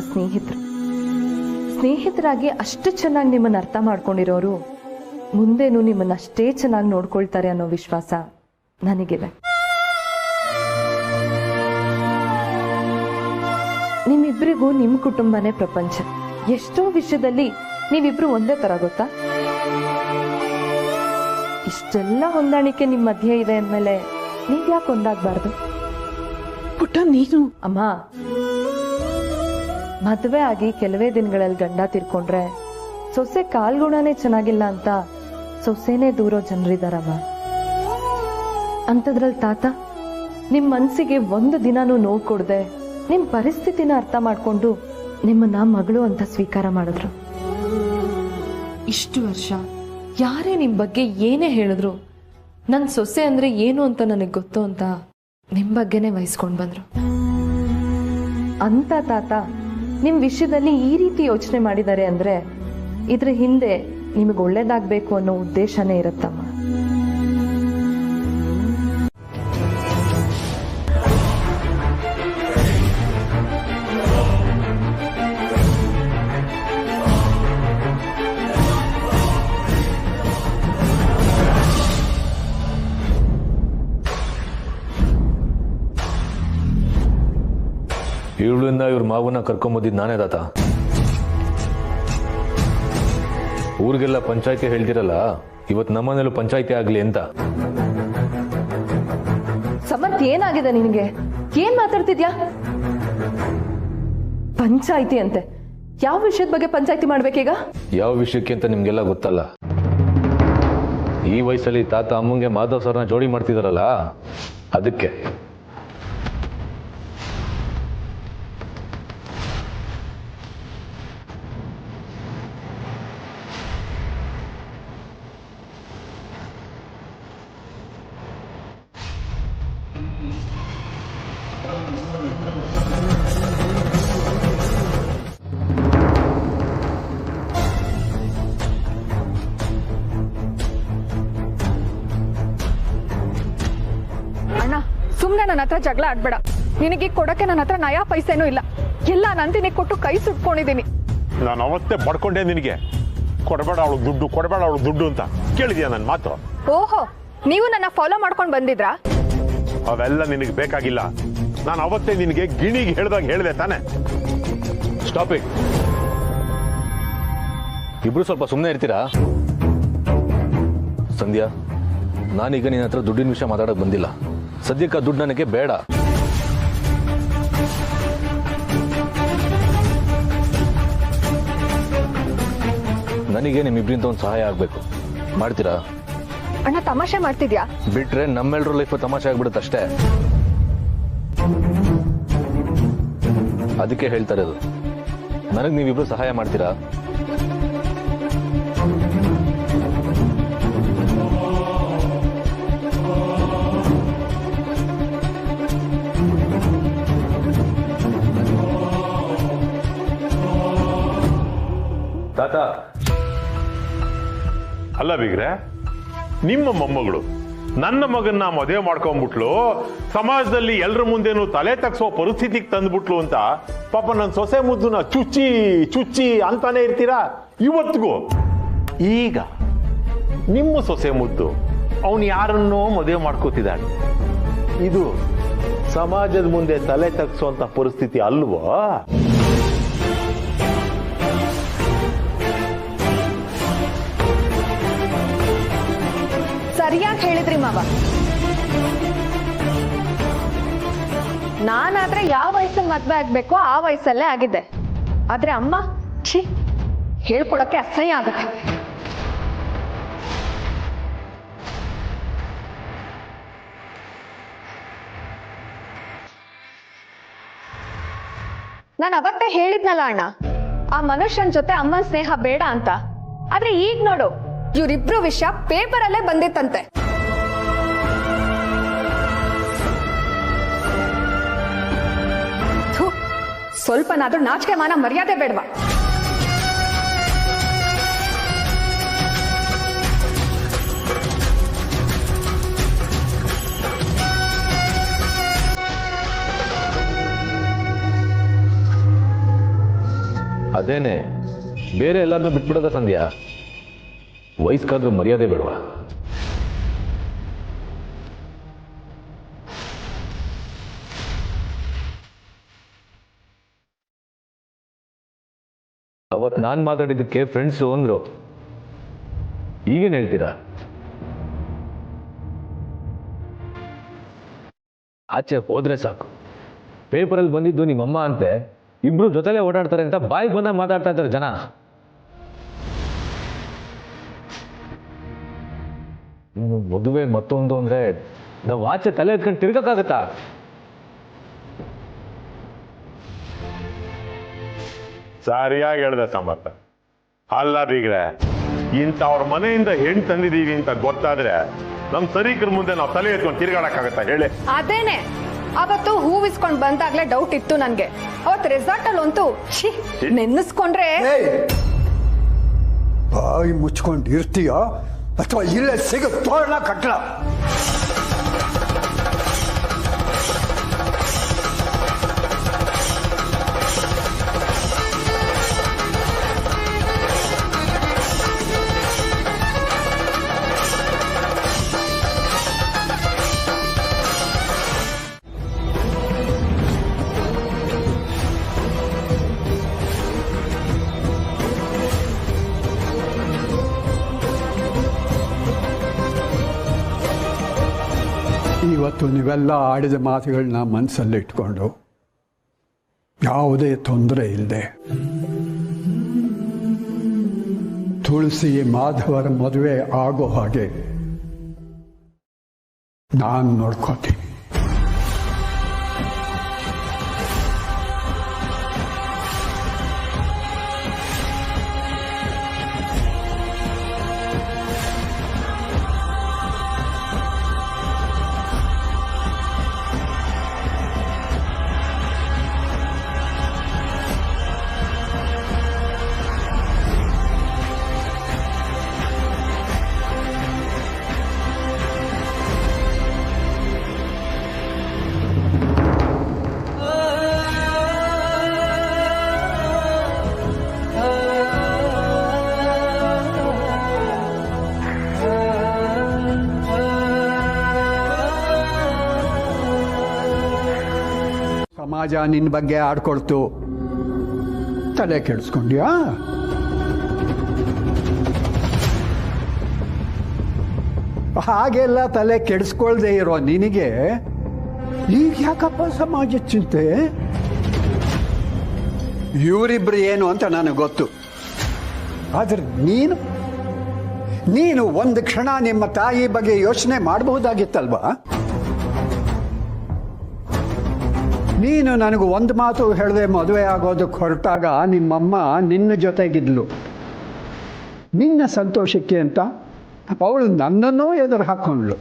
ಸ್ನೇಹಿತರಾಗಿ ಅಷ್ಟು ಚೆನ್ನಾಗಿ ನಿಮ್ಮನ್ನ ಅರ್ಥ ಮಾಡ್ಕೊಂಡಿರೋರು ಮುಂದೇನು ನಿಮ್ಮನ್ನ ಅಷ್ಟೇ ಚೆನ್ನಾಗಿ ನೋಡ್ಕೊಳ್ತಾರೆ ಅನ್ನೋ ವಿಶ್ವಾಸ ನನಗಿದೆ. ನಿಮ್ಮಿಬ್ರಿಗೂ ನಿಮ್ ಕುಟುಂಬನೇ ಪ್ರಪಂಚ. ಎಷ್ಟೋ ವಿಷಯದಲ್ಲಿ ನೀವಿಬ್ರು ಒಂದೇ ತರ, ಗೊತ್ತಾ? ಇಷ್ಟೆಲ್ಲ ಹೊಂದಾಣಿಕೆ ನಿಮ್ ಮಧ್ಯೆ ಇದೆ ಅಂದ್ಮೇಲೆ ನೀವ್ ಯಾಕೆ ಒಂದಾಗ್ಬಾರ್ದು? ಪುಟ್ಟ, ನೀನು ಅಮ್ಮ, ಮದುವೆ ಆಗಿ ಕೆಲವೇ ದಿನಗಳಲ್ಲಿ ಗಂಡ ತೀರ್ಕೊಂಡ್ರೆ ಸೊಸೆ ಕಾಲ್ಗುಣನೇ ಚೆನ್ನಾಗಿಲ್ಲ ಅಂತ ಸೊಸೆನೇ ದೂರೋ ಜನರಿದಾರಮ್ಮ. ಅಂಥದ್ರಲ್ಲಿ ತಾತ ನಿಮ್ ಮನ್ಸಿಗೆ ಒಂದು ದಿನಾನೂ ನೋವು ಕೊಡದೆ ನಿಮ್ ಪರಿಸ್ಥಿತಿನ ಅರ್ಥ ಮಾಡ್ಕೊಂಡು ನಿಮ್ಮನ್ನ ಮಗಳು ಅಂತ ಸ್ವೀಕಾರ ಮಾಡಿದ್ರು. ಇಷ್ಟು ವರ್ಷ ಯಾರೇ ನಿಮ್ ಬಗ್ಗೆ ಏನೇ ಹೇಳಿದ್ರು ನನ್ ಸೊಸೆ ಅಂದ್ರೆ ಏನು ಅಂತ ನನಗೆ ಗೊತ್ತು ಅಂತ ನಿಮ್ ಬಗ್ಗೆನೇ ವಹಿಸ್ಕೊಂಡ್ ಬಂದ್ರು. ಅಂತ ತಾತ ನಿಮ್ ವಿಷಯದಲ್ಲಿ ಈ ರೀತಿ ಯೋಚನೆ ಮಾಡಿದ್ದಾರೆ ಅಂದ್ರೆ ಇದ್ರ ಹಿಂದೆ ನಿಮಗೆ ಒಳ್ಳೇದಾಗ್ಬೇಕು ಅನ್ನೋ ಉದ್ದೇಶನೇ ಇರುತ್ತಮ್ಮ. ಇವಳಿಂದ ಇವ್ರ ಮಾವನ್ನ ಕರ್ಕೊಂಬಂದಿದ್ದು ನಾನೇ ತಾತ. ಊರಿಗೆಲ್ಲ ಪಂಚಾಯ್ತಿ ಹೇಳ್ತಿರಲ್ಲ, ಇವತ್ತು ನಮ್ಮನೇಲೂ ಪಂಚಾಯ್ತಿ ಆಗ್ಲಿ ಅಂತ. ಸಮರ್ಥ್, ಏನಾಗಿದೆ ನಿನಗೆ? ಏನ್ ಮಾತಾಡ್ತಿದ್ಯಾ? ಪಂಚಾಯ್ತಿ ಅಂತೆ? ಯಾವ ವಿಷಯದ ಬಗ್ಗೆ ಪಂಚಾಯ್ತಿ ಮಾಡ್ಬೇಕೀಗ? ಯಾವ ವಿಷಯಕ್ಕೆ ಅಂತ ನಿಮ್ಗೆಲ್ಲ ಗೊತ್ತಲ್ಲ. ಈ ವಯಸ್ಸಲ್ಲಿ ತಾತ ಅಮ್ಮಂಗೆ ಮಾಧವ್ ಸರ್ನ ಜೋಡಿ ಮಾಡ್ತಿದಾರಲ್ಲ, ಅದಕ್ಕೆ. ಅಣ್ಣ, ಸುಮ್ನೆ ನನ್ನ ಹತ್ರ ಜಗಳ ಆಡ್ಬೇಡ. ನಿನಗೆ ಕೊಡಕ್ಕೆ ನನ್ನ ಹತ್ರ ನಯಾ ಪೈಸೆನೂ ಇಲ್ಲ. ಎಲ್ಲ ನಂದಿನಿ ಕೊಟ್ಟು ಕೈ ಸುಟ್ಕೊಂಡಿದ್ದೀನಿ. ನಾನು ಅವತ್ತೇ ಬಡ್ಕೊಂಡೆ ನಿನಗೆ, ಕೊಡಬೇಡ ಅವಳು ದುಡ್ಡು, ಕೊಡಬೇಡ ಅವಳು ದುಡ್ಡು ಅಂತ. ಕೇಳಿದ್ಯಾ ನನ್ನ ಮಾತು? ಓಹೋ, ನೀವು ನನ್ನ ಫಾಲೋ ಮಾಡ್ಕೊಂಡು ಬಂದಿದ್ರಾ? ಅವೆಲ್ಲ ನಿನಗೆ ಬೇಕಾಗಿಲ್ಲ. ನಾನು ಅವತ್ತೇ ನಿನಗೆ ಗಿಣಿಗೆ ಹೇಳ್ದಾಗ ಹೇಳಿದೆ ತಾನೆ. Stop it. ಇಬ್ರು ಸ್ವಲ್ಪ ಸುಮ್ಮನೆ ಇರ್ತೀರಾ? ಸಂಧ್ಯಾ, ನಾನೀಗ ನಿನ್ನ ಹತ್ರ ದುಡ್ಡಿನ ವಿಷಯ ಮಾತಾಡಕ್ ಬಂದಿಲ್ಲ. ಸದ್ಯಕ್ಕೆ ದುಡ್ಡು ನನಗೆ ಬೇಡ. ನನಗೆ ನಿಮ್ಮಿಬ್ರಿಂದ ಒಂದು ಸಹಾಯ ಆಗ್ಬೇಕು. ಮಾಡ್ತೀರಾ? ಅಣ್ಣ, ತಮಾಷೆ ಮಾಡ್ತಿದ್ಯಾ? ಬಿಟ್ರೆ ನಮ್ಮೆಲ್ಲರೂ ಲೈಫ್ ತಮಾಷೆ ಆಗ್ಬಿಡುತ್ತೆ ಅಷ್ಟೇ. ಅದಕ್ಕೆ ಹೇಳ್ತಾ ಇರೋದು, ನನಗೆ ನೀವಿಬ್ರು ಸಹಾಯ ಮಾಡ್ತೀರಾ? ತಾತ, ಅಲ್ಲ ಬೀಗ್ರೆ, ನಿಮ್ಮ ಮೊಮ್ಮಗಳು ನನ್ನ ಮಗನ್ನ ಮದುವೆ ಮಾಡ್ಕೊಂಡ್ಬಿಟ್ಲು, ಸಮಾಜದಲ್ಲಿ ಎಲ್ರ ಮುಂದೆನೂ ತಲೆ ತಗ್ಸೋ ಪರಿಸ್ಥಿತಿಗೆ ತಂದ್ಬಿಟ್ಲು ಅಂತ ಪಾಪ ನನ್ನ ಸೊಸೆ ಮುದ್ದುನ ಚುಚ್ಚಿ ಚುಚ್ಚಿ ಅಂತಾನೆ ಇರ್ತೀರಾ ಇವತ್ತಿಗೂ. ಈಗ ನಿಮ್ಮ ಸೊಸೆ ಮುದ್ದು ಅವನು ಯಾರನ್ನೋ ಮದುವೆ ಮಾಡ್ಕೋತಿದ್ದಾನೆ. ಇದು ಸಮಾಜದ ಮುಂದೆ ತಲೆ ತಗ್ಸೋಂತ ಪರಿಸ್ಥಿತಿ ಅಲ್ವೋ? ಸರಿಯಾಗಿ ಹೇಳಿದ್ರಿ ಮಾವ. ನಾನಾದ್ರೆ ಯಾವ ವಯಸ್ಸಲ್ಲಿ ಮದ್ವೆ ಆಗ್ಬೇಕೋ ಆ ವಯಸ್ಸಲ್ಲೇ ಆಗಿದ್ದೆ. ಆದ್ರೆ ಅಮ್ಮ ಛೀ, ಹೇಳ್ಕೊಡಕ್ಕೆ ಅಸಹ್ಯ ಆಗುತ್ತೆ. ನಾನು ಅವತ್ತೇ ಹೇಳಿದ್ನಲ್ಲ ಅಣ್ಣ, ಆ ಮನುಷ್ಯನ ಜೊತೆ ಅಮ್ಮನ ಸ್ನೇಹ ಬೇಡ ಅಂತ. ಆದ್ರೆ ಈಗ ನೋಡು, ಇವ್ರಿಬ್ರು ವಿಷಯ ಪೇಪರಲ್ಲೇ ಬಂದಿತ್ತಂತೆ. ಸ್ವಲ್ಪನಾದ್ರೂ ನಾಚಿಕೆ ಮಾನ ಮರ್ಯಾದೆ ಬೇಡವಾ? ಅದೇನೆ, ಬೇರೆ ಎಲ್ಲಾದ್ರೂ ಬಿಟ್ಬಿಡೋದ ಸಂಧ್ಯಾ? ವಯಸ್ಕಾದ್ರೂ ಮರ್ಯಾದೆ ಬೇಡವಾ? ಅವತ್ತು ನಾನು ಮಾತಾಡಿದ್ದಕ್ಕೆ ಫ್ರೆಂಡ್ಸು ಅಂದ್ರು, ಈಗೇನು ಹೇಳ್ತೀರಾ? ಆಚೆ ಹೋದ್ರೆ ಸಾಕು, ಪೇಪರಲ್ಲಿ ಬಂದಿದ್ದು ನಿಮ್ಮಮ್ಮ ಅಂತೆ, ಇಬ್ರು ಜೊತೆಲೆ ಓಡಾಡ್ತಾರೆ ಅಂತ ಬಾಯಿಗೆ ಬಂದಾಗ ಮಾತಾಡ್ತಾ ಇದ್ದಾರೆ ಜನ. ಇನ್ನು ಮದುವೆ ಮತ್ತೊಂದು ಅಂದ್ರೆ ನಾವು ಆಚೆ ತಲೆ ಎತ್ಕೊಂಡು ತಿರ್ಗಕ್ಕಾಗತ್ತಾ? ಸರಿಯಾಗಿ ಹೇಳ್ದೆ ಸಮರ್ಥ. ಅಲ್ಲ ಬೀಗ್ರೆ, ಇಂಥವ್ರ ಮನೆಯಿಂದ ಹೆಣ್ಣು ತಂದಿದೀವಿ ಅಂತ ಗೊತ್ತಾದ್ರೆ ನಮ್ ಸರೀಕರ ಮುಂದೆ ನಾವು ತಲೆ ಎತ್ಕೊಂಡು ತಿರ್ಗಾಡಕ್ಕಾಗತ್ತಾ ಹೇಳಿ? ಅದೇನೆ, ಅವತ್ತು ಹೂವಿಸ್ಕೊಂಡ್ ಬಂದಾಗ್ಲೇ ಡೌಟ್ ಇತ್ತು ನನ್ಗೆ. ಅವತ್ತು ರೆಸಾರ್ಟ್ ಅಲ್ಲಿ ಅಂತೂ ನೆನ್ನಿಸ್ಕೊಂಡ್ರೆ. ಬಾಯಿ ಮುಚ್ಕೊಂಡು ಇರ್ತೀಯ ಅಥವಾ ಇಲ್ಲೇ ಸಿಗ ತೋರಣ ಕಟ್ಲ? ಇವತ್ತು ನೀವೆಲ್ಲ ಆಡಿದ ಮಾತುಗಳನ್ನ ಮನಸ್ಸಲ್ಲಿ ಇಟ್ಕೊಂಡು ಯಾವುದೇ ತೊಂದರೆ ಇಲ್ಲದೆ ತುಳಸಿ ಮಾಧವರ ಮದುವೆ ಆಗೋ ಹಾಗೆ ನಾನು ನೋಡ್ಕೋತೀನಿ. ಸಮಾಜ ನಿನ್ನ ಬಗ್ಗೆ ಆಡ್ಕೊಳ್ತು, ತಲೆ ಕೆಡಿಸ್ಕೊಂಡ್ಯಾ? ಹಾಗೆಲ್ಲ ತಲೆ ಕೆಡಿಸ್ಕೊಳ್ದೆ ಇರೋ ನಿನಗೆ ಈಗ ಯಾಕಪ್ಪ ಸಮಾಜ ಚಿಂತೆ? ಇವರಿಬ್ರು ಏನು ಅಂತ ನನಗೆ ಗೊತ್ತು. ಆದ್ರೆ ನೀನು ಒಂದು ಕ್ಷಣ ನಿಮ್ಮ ತಾಯಿ ಬಗ್ಗೆ ಯೋಚನೆ ಮಾಡಬಹುದಾಗಿತ್ತಲ್ವಾ? ನೀನು ನನಗೆ ಒಂದು ಮಾತು ಹೇಳದೆ ಮದುವೆ ಆಗೋದಕ್ಕೆ ಹೊರಟಾಗ ನಿಮ್ಮಮ್ಮ ನಿನ್ನ ಜೊತೆಗಿದ್ಲು. ನಿನ್ನ ಸಂತೋಷಕ್ಕೆ ಅಂತ ಅವಳು ನನ್ನನ್ನೂ ಎದುರು ಹಾಕೊಂಡ್ಳು.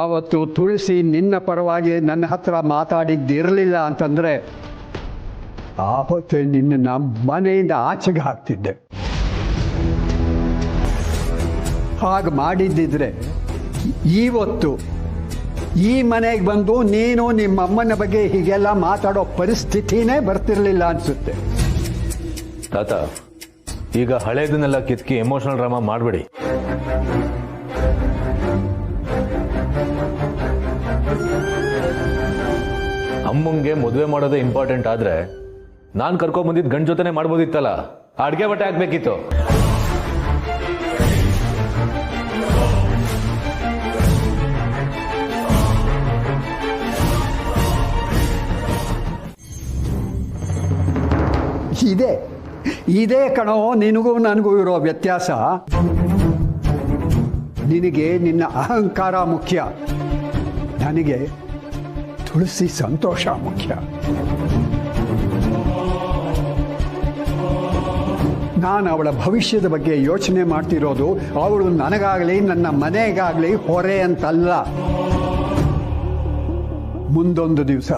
ಆವತ್ತು ತುಳಸಿ ನಿನ್ನ ಪರವಾಗಿ ನನ್ನ ಹತ್ರ ಮಾತಾಡಿದ್ದಿರಲಿಲ್ಲ ಅಂತಂದರೆ ಆವತ್ತೇ ನಿನ್ನ ಮನೆಯಿಂದ ಆಚೆಗೆ ಹಾಕ್ತಿದ್ದೆ. ಹಾಗೆ ಮಾಡಿದ್ದಿದ್ರೆ ಇವತ್ತು ಈ ಮನೆಗೆ ಬಂದು ನೀನು ನಿಮ್ಮಮ್ಮನ ಬಗ್ಗೆ ಹೀಗೆಲ್ಲ ಮಾತಾಡೋ ಪರಿಸ್ಥಿತಿನೇ ಬರ್ತಿರ್ಲಿಲ್ಲ ಅನ್ಸುತ್ತೆ. ತಾತ, ಈಗ ಹಳೇದನ್ನೆಲ್ಲ ಕಿತ್ಕಿ ಎಮೋಷನಲ್ ಡ್ರಾಮಾ ಮಾಡಬೇಡಿ. ಅಮ್ಮಂಗೆ ಮದುವೆ ಮಾಡೋದೇ ಇಂಪಾರ್ಟೆಂಟ್ ಆದ್ರೆ ನಾನು ಕರ್ಕೊಂಡ್ ಬಂದಿದ್ದು ಗಂಡ ಜೊತೆನೆ ಮಾಡ್ಬೋದಿತ್ತಲ್ಲ, ಅಡ್ಗೆ ಬಟ್ಟೆ ಹಾಕ್ಬೇಕಿತ್ತು. ಇದೇ ಕಣೋ ನಿನಗೂ ನನಗೂ ಇರೋ ವ್ಯತ್ಯಾಸ. ನಿನಗೆ ನಿನ್ನ ಅಹಂಕಾರ ಮುಖ್ಯ, ನನಗೆ ತುಳಸಿ ಸಂತೋಷ ಮುಖ್ಯ. ನಾನು ಅವಳ ಭವಿಷ್ಯದ ಬಗ್ಗೆ ಯೋಚನೆ ಮಾಡ್ತಿರೋದು ಅವಳು ನನಗಾಗಲಿ ನನ್ನ ಮನೆಗಾಗಲಿ ಹೊರೆ ಅಂತಲ್ಲ. ಮುಂದೊಂದು ದಿವಸ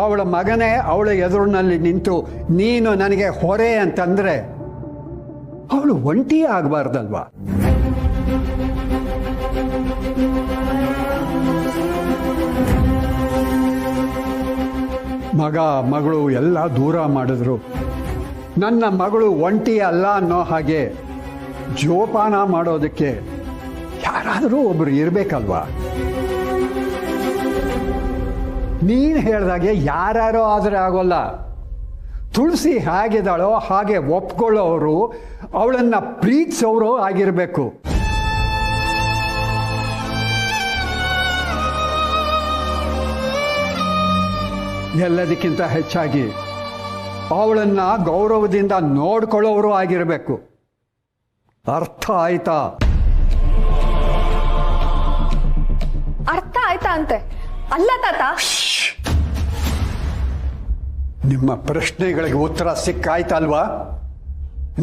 ಅವಳ ಮಗನೇ ಅವಳ ಎದುರಿನಲ್ಲಿ ನಿಂತು ನೀನು ನನಗೆ ಹೊರೆ ಅಂತಂದ್ರೆ ಅವಳು ಒಂಟಿ ಆಗಬಾರ್ದಲ್ವಾ? ಮಗ ಮಗಳು ಎಲ್ಲ ದೂರ ಮಾಡಿದ್ರು, ನನ್ನ ಮಗಳು ಒಂಟಿ ಅಲ್ಲ ಅನ್ನೋ ಹಾಗೆ ಜೋಪಾನ ಮಾಡೋದಕ್ಕೆ ಯಾರಾದರೂ ಒಬ್ರು ಇರಬೇಕಲ್ವಾ? ನೀನು ಹೇಳ್ದಾಗೆ ಯಾರ್ಯಾರೋ ಆದರೆ ಆಗೋಲ್ಲ. ತುಳಸಿ ಹೇಗಿದ್ದಾಳೋ ಹಾಗೆ ಒಪ್ಕೊಳ್ಳೋರು, ಅವಳನ್ನ ಪ್ರೀತಿಸೋರು ಆಗಿರಬೇಕು. ಎಲ್ಲದಕ್ಕಿಂತ ಹೆಚ್ಚಾಗಿ ಅವಳನ್ನ ಗೌರವದಿಂದ ನೋಡ್ಕೊಳ್ಳೋರು ಆಗಿರಬೇಕು. ಅರ್ಥ ಆಯ್ತಾ? ಅರ್ಥ ಆಯ್ತಾ ಅಂತೆ ಅಲ್ಲ ತಾತ. ನಿಮ್ಮ ಪ್ರಶ್ನೆಗಳಿಗೆ ಉತ್ತರ ಸಿಕ್ಕಾಯ್ತಲ್ವಾ?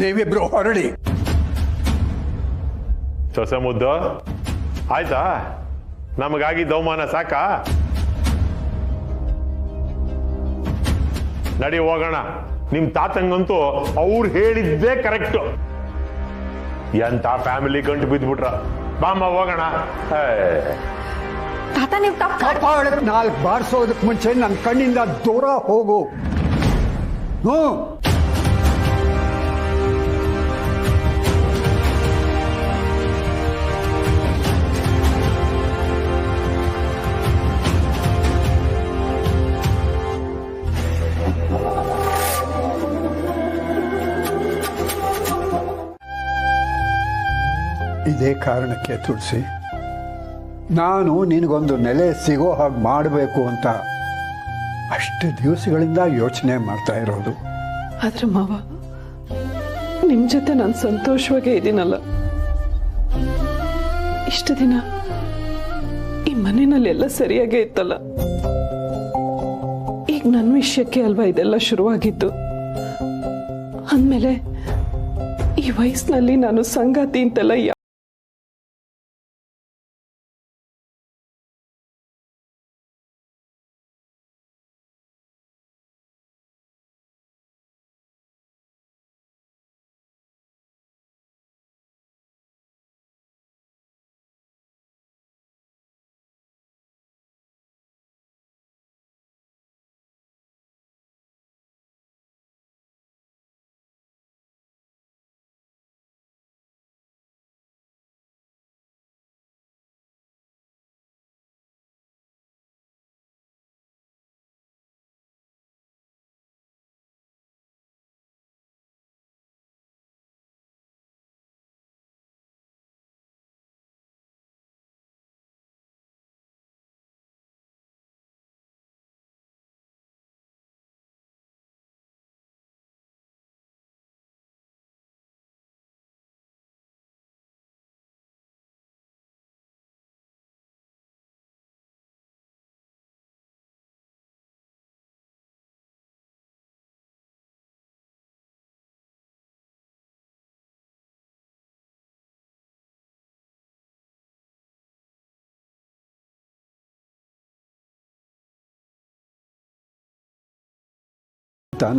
ನೀವಿಬ್ರು ಹೊರಡಿ. ಸೊಸೆ ಮುದ್ದು ಆಯ್ತಾ? ನಮಗಾಗಿದ್ದ ಅವಮಾನ ಸಾಕಾ? ನಡಿ ಹೋಗೋಣ. ನಿಮ್ ತಾತಂಗಂತೂ ಅವ್ರು ಹೇಳಿದ್ದೇ ಕರೆಕ್ಟ್. ಎಂತ ಫ್ಯಾಮಿಲಿ ಗಂಟು ಬಿದ್ಬಿಟ್ರ. ಬಾಮ್ಮ ಹೋಗೋಣ. ತಾತ ನೀವು ಕಪಾಳಕ್ಕೆ 4 ಬಾರಿಸೋದಕ್ಕೆ ಮುಂಚೆ ನನ್ನ ಕಣ್ಣಿಂದ ದೂರ ಹೋಗು. ಇದೇ ಕಾರಣಕ್ಕೆ ತುಳಸಿ, ನಾನು ನಿನಗೊಂದು ನೆಲೆ ಸಿಗೋ ಹಾಗೆ ಮಾಡಬೇಕು ಅಂತ ಅಷ್ಟು ದಿವಸಗಳಿಂದ ಯೋಚನೆ ಮಾಡ್ತಾ ಇರೋದು. ಆದ್ರೆ ಮಾವ, ನಿಮ್ ಜೊತೆ ನಾನು ಸಂತೋಷವಾಗೇ ಇದ್ದೀನಲ್ಲ. ಇಷ್ಟು ದಿನ ಈ ಮನೆಯಲ್ಲೆಲ್ಲ ಸರಿಯಾಗೇ ಇತ್ತಲ್ಲ. ಈಗ ನನ್ನ ವಿಷಯಕ್ಕೆ ಅಲ್ವಾ ಇದೆಲ್ಲ ಶುರುವಾಗಿದ್ದು. ಅಂದಮೇಲೆ ಈ ವಯಸ್ಸಿನಲ್ಲಿ ನಾನು ಸಂಗಾತಿ ಅಂತೆಲ್ಲ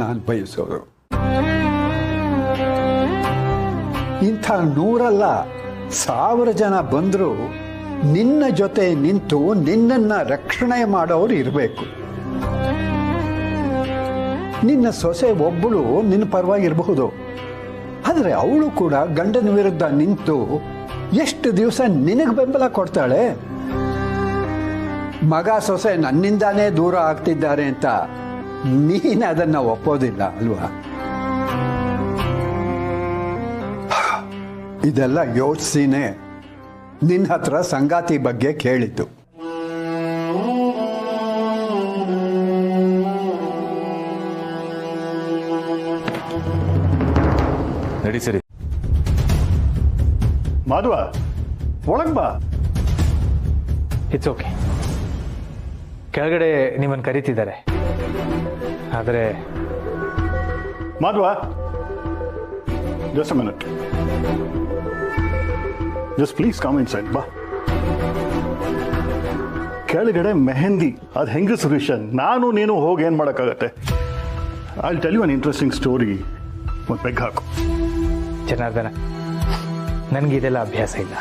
ನಾನು ಬಯಸೋದು. ಇಂಥ 100 ಅಲ್ಲ 1000 ಜನ ಬಂದರೂ ನಿನ್ನ ಜೊತೆ ನಿಂತು ನಿನ್ನನ್ನು ರಕ್ಷಣೆ ಮಾಡೋರು ಇರಬೇಕು. ನಿನ್ನ ಸೊಸೆ ಒಬ್ಬಳು ನಿನ್ನ ಪರವಾಗಿರಬಹುದು, ಆದರೆ ಅವಳು ಕೂಡ ಗಂಡನ ವಿರುದ್ಧ ನಿಂತು ಎಷ್ಟು ದಿವಸ ನಿನಗೆ ಬೆಂಬಲ ಕೊಡ್ತಾಳೆ? ಮಗ ಸೊಸೆ ನನ್ನಿಂದಾನೇ ದೂರ ಆಗ್ತಿದ್ದಾರೆ ಅಂತ ನೀನು ಅದನ್ನು ಒಪ್ಪೋದಿಲ್ಲ ಅಲ್ವಾ? ಇದೆಲ್ಲ ಯೋಚಿಸಿನೇ ನಿನ್ನ ಹತ್ರ ಸಂಗಾತಿ ಬಗ್ಗೆ ಕೇಳಿದ್ದು. ನಡಿ ಸರಿ. ಮಾಧವ, ಒಳಗ್ ಬಾ. It's okay. ಕೆಳಗಡೆ ನಿಮ್ಮನ್ನು ಕರೀತಿದ್ದಾರೆ. ಆದರೆ Madhava, just a minute. Just please come inside ಬಾ. ಕೆಳಗಡೆ ಮೆಹಂದಿ, ಅದು ಹೆಂಗಸು ವಿಷಯ. ನಾನು ನೀನು ಹೋಗಿ ಏನು ಮಾಡೋಕ್ಕಾಗತ್ತೆ? I tell you an interesting story. ಒಂದು ಪೆಗ್ ಹಾಕು. ಜನಾರ್ದನ, ನನಗೆ ಇದೆಲ್ಲ ಅಭ್ಯಾಸ ಇಲ್ಲ.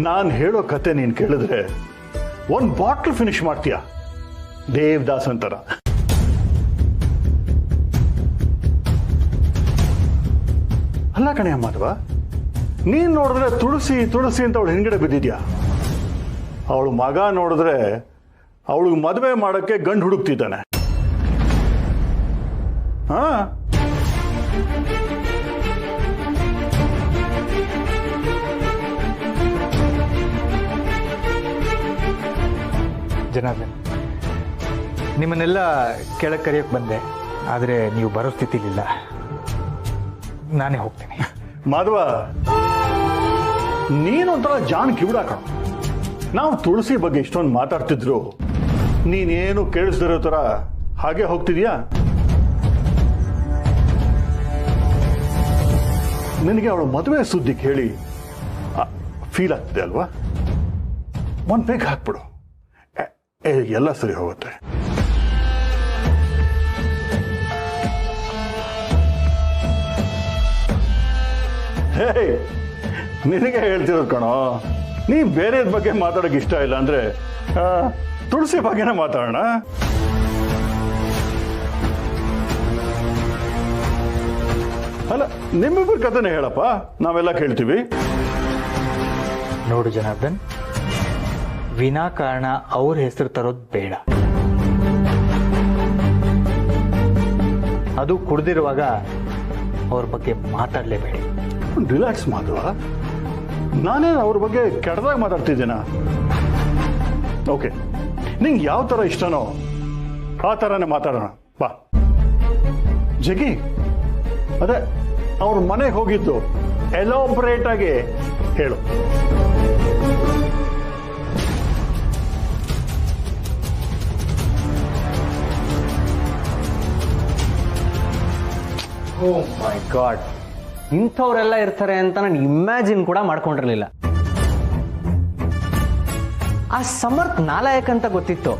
ನಾನು ಹೇಳೋ ಕತೆ ನೀನು ಕೇಳಿದ್ರೆ ಒಂದು ಬಾಟ್ಲ್ ಫಿನಿಶ್ ಮಾಡ್ತೀಯ, ದೇವದಾಸ್ ಅಂತಾರ. ಅಲ್ಲ ಕಣೆ ಮಾಧವ, ನೀನ್ ನೋಡಿದ್ರೆ ತುಳಸಿ ತುಳಸಿ ಅಂತ ಅವಳು ಹಿಂದ್ಗಡೆ ಬಿದ್ದಿದ್ಯಾ. ಅವಳು ಮಗ ನೋಡಿದ್ರೆ ಅವಳಿಗೆ ಮದುವೆ ಮಾಡೋಕ್ಕೆ ಗಂಡು ಹುಡುಕ್ತಿದ್ದಾನೆ. ಹಾ, ಜನಾರ್ದನ್, ನಿಮ್ಮನ್ನೆಲ್ಲ ಕೆಳಗೆ ಕರೆಯೋಕೆ ಬಂದೆ, ಆದರೆ ನೀವು ಬರೋ ಸ್ಥಿತಿಲಿಲ್ಲ. ನಾನೇ ಹೋಗ್ತೀನಿ. ಮಾಧವ, ನೀನೊಂಥರ ಜಾನ್ ಕಿವಿಡಾಕ. ನಾವು ತುಳಸಿ ಬಗ್ಗೆ ಇಷ್ಟೊಂದು ಮಾತಾಡ್ತಿದ್ರು, ನೀನೇನು ಕೇಳಿಸ್ದಿರೋ ಥರ ಹಾಗೆ ಹೋಗ್ತಿದ್ಯಾ? ನಿನಗೆ ಅವಳು ಮದುವೆ ಸುದ್ದಿ ಕೇಳಿ ಫೀಲ್ ಆಗ್ತಿದೆ ಅಲ್ವಾ? ಒಂದು ಬೇಗ ಹಾಕ್ಬಿಡು, ಎಲ್ಲ ಸರಿ ಹೋಗುತ್ತೆ. ಹೇ, ನಿನಗೆ ಹೇಳ್ತಿರೋದು ಕಣೋ. ನೀ ಬೇರೆಯದ ಬಗ್ಗೆ ಮಾತಾಡೋಕೆ ಇಷ್ಟ ಇಲ್ಲ ಅಂದ್ರೆ ತುಳಸಿ ಬಗ್ಗೆನೇ ಮಾತಾಡೋಣ. ಅಲ್ಲ, ನಿಮ್ಮಿಬ್ಬರ ಕಥೆನೇ ಹೇಳಪ್ಪ, ನಾವೆಲ್ಲ ಕೇಳ್ತೀವಿ. ನೋಡು ಜನಾರ್ದನ್, ವಿನಾಕಾರಣ ಅವ್ರ ಹೆಸರು ತರೋದು ಬೇಡ. ಅದು ಕುಡ್ದಿರುವಾಗ ಅವ್ರ ಬಗ್ಗೆ ಮಾತಾಡಲೇಬೇಡಿ. ರಿಲ್ಯಾಕ್ಸ್ ಮಾಧವ, ನಾನೇ ಅವ್ರ ಬಗ್ಗೆ ಕೆಟ್ಟದಾಗ ಮಾತಾಡ್ತಿದ್ದೀನ? ಓಕೆ, ನಿಂಗೆ ಯಾವ ಥರ ಇಷ್ಟನೋ ಆ ಥರನೇ ಮಾತಾಡೋಣ ಬಾ. ಜಗಿ, ಅದೇ ಅವ್ರ ಮನೆಗೆ ಹೋಗಿದ್ದು ಎಲಾಬ್ರೇಟ್ ಆಗಿ ಹೇಳು. ಓ ಮೈ ಗಾಡ್, ಇಂಥವ್ರೆಲ್ಲ ಇರ್ತಾರೆ ಅಂತ ನಾನು ಇಮ್ಯಾಜಿನ್ ಕೂಡ ಮಾಡ್ಕೊಂಡಿರ್ಲಿಲ್ಲ. ಆ ಸಮರ್ಥ್ ನಾಲಾಯಕ್ ಅಂತ ಗೊತ್ತಿತ್ತು,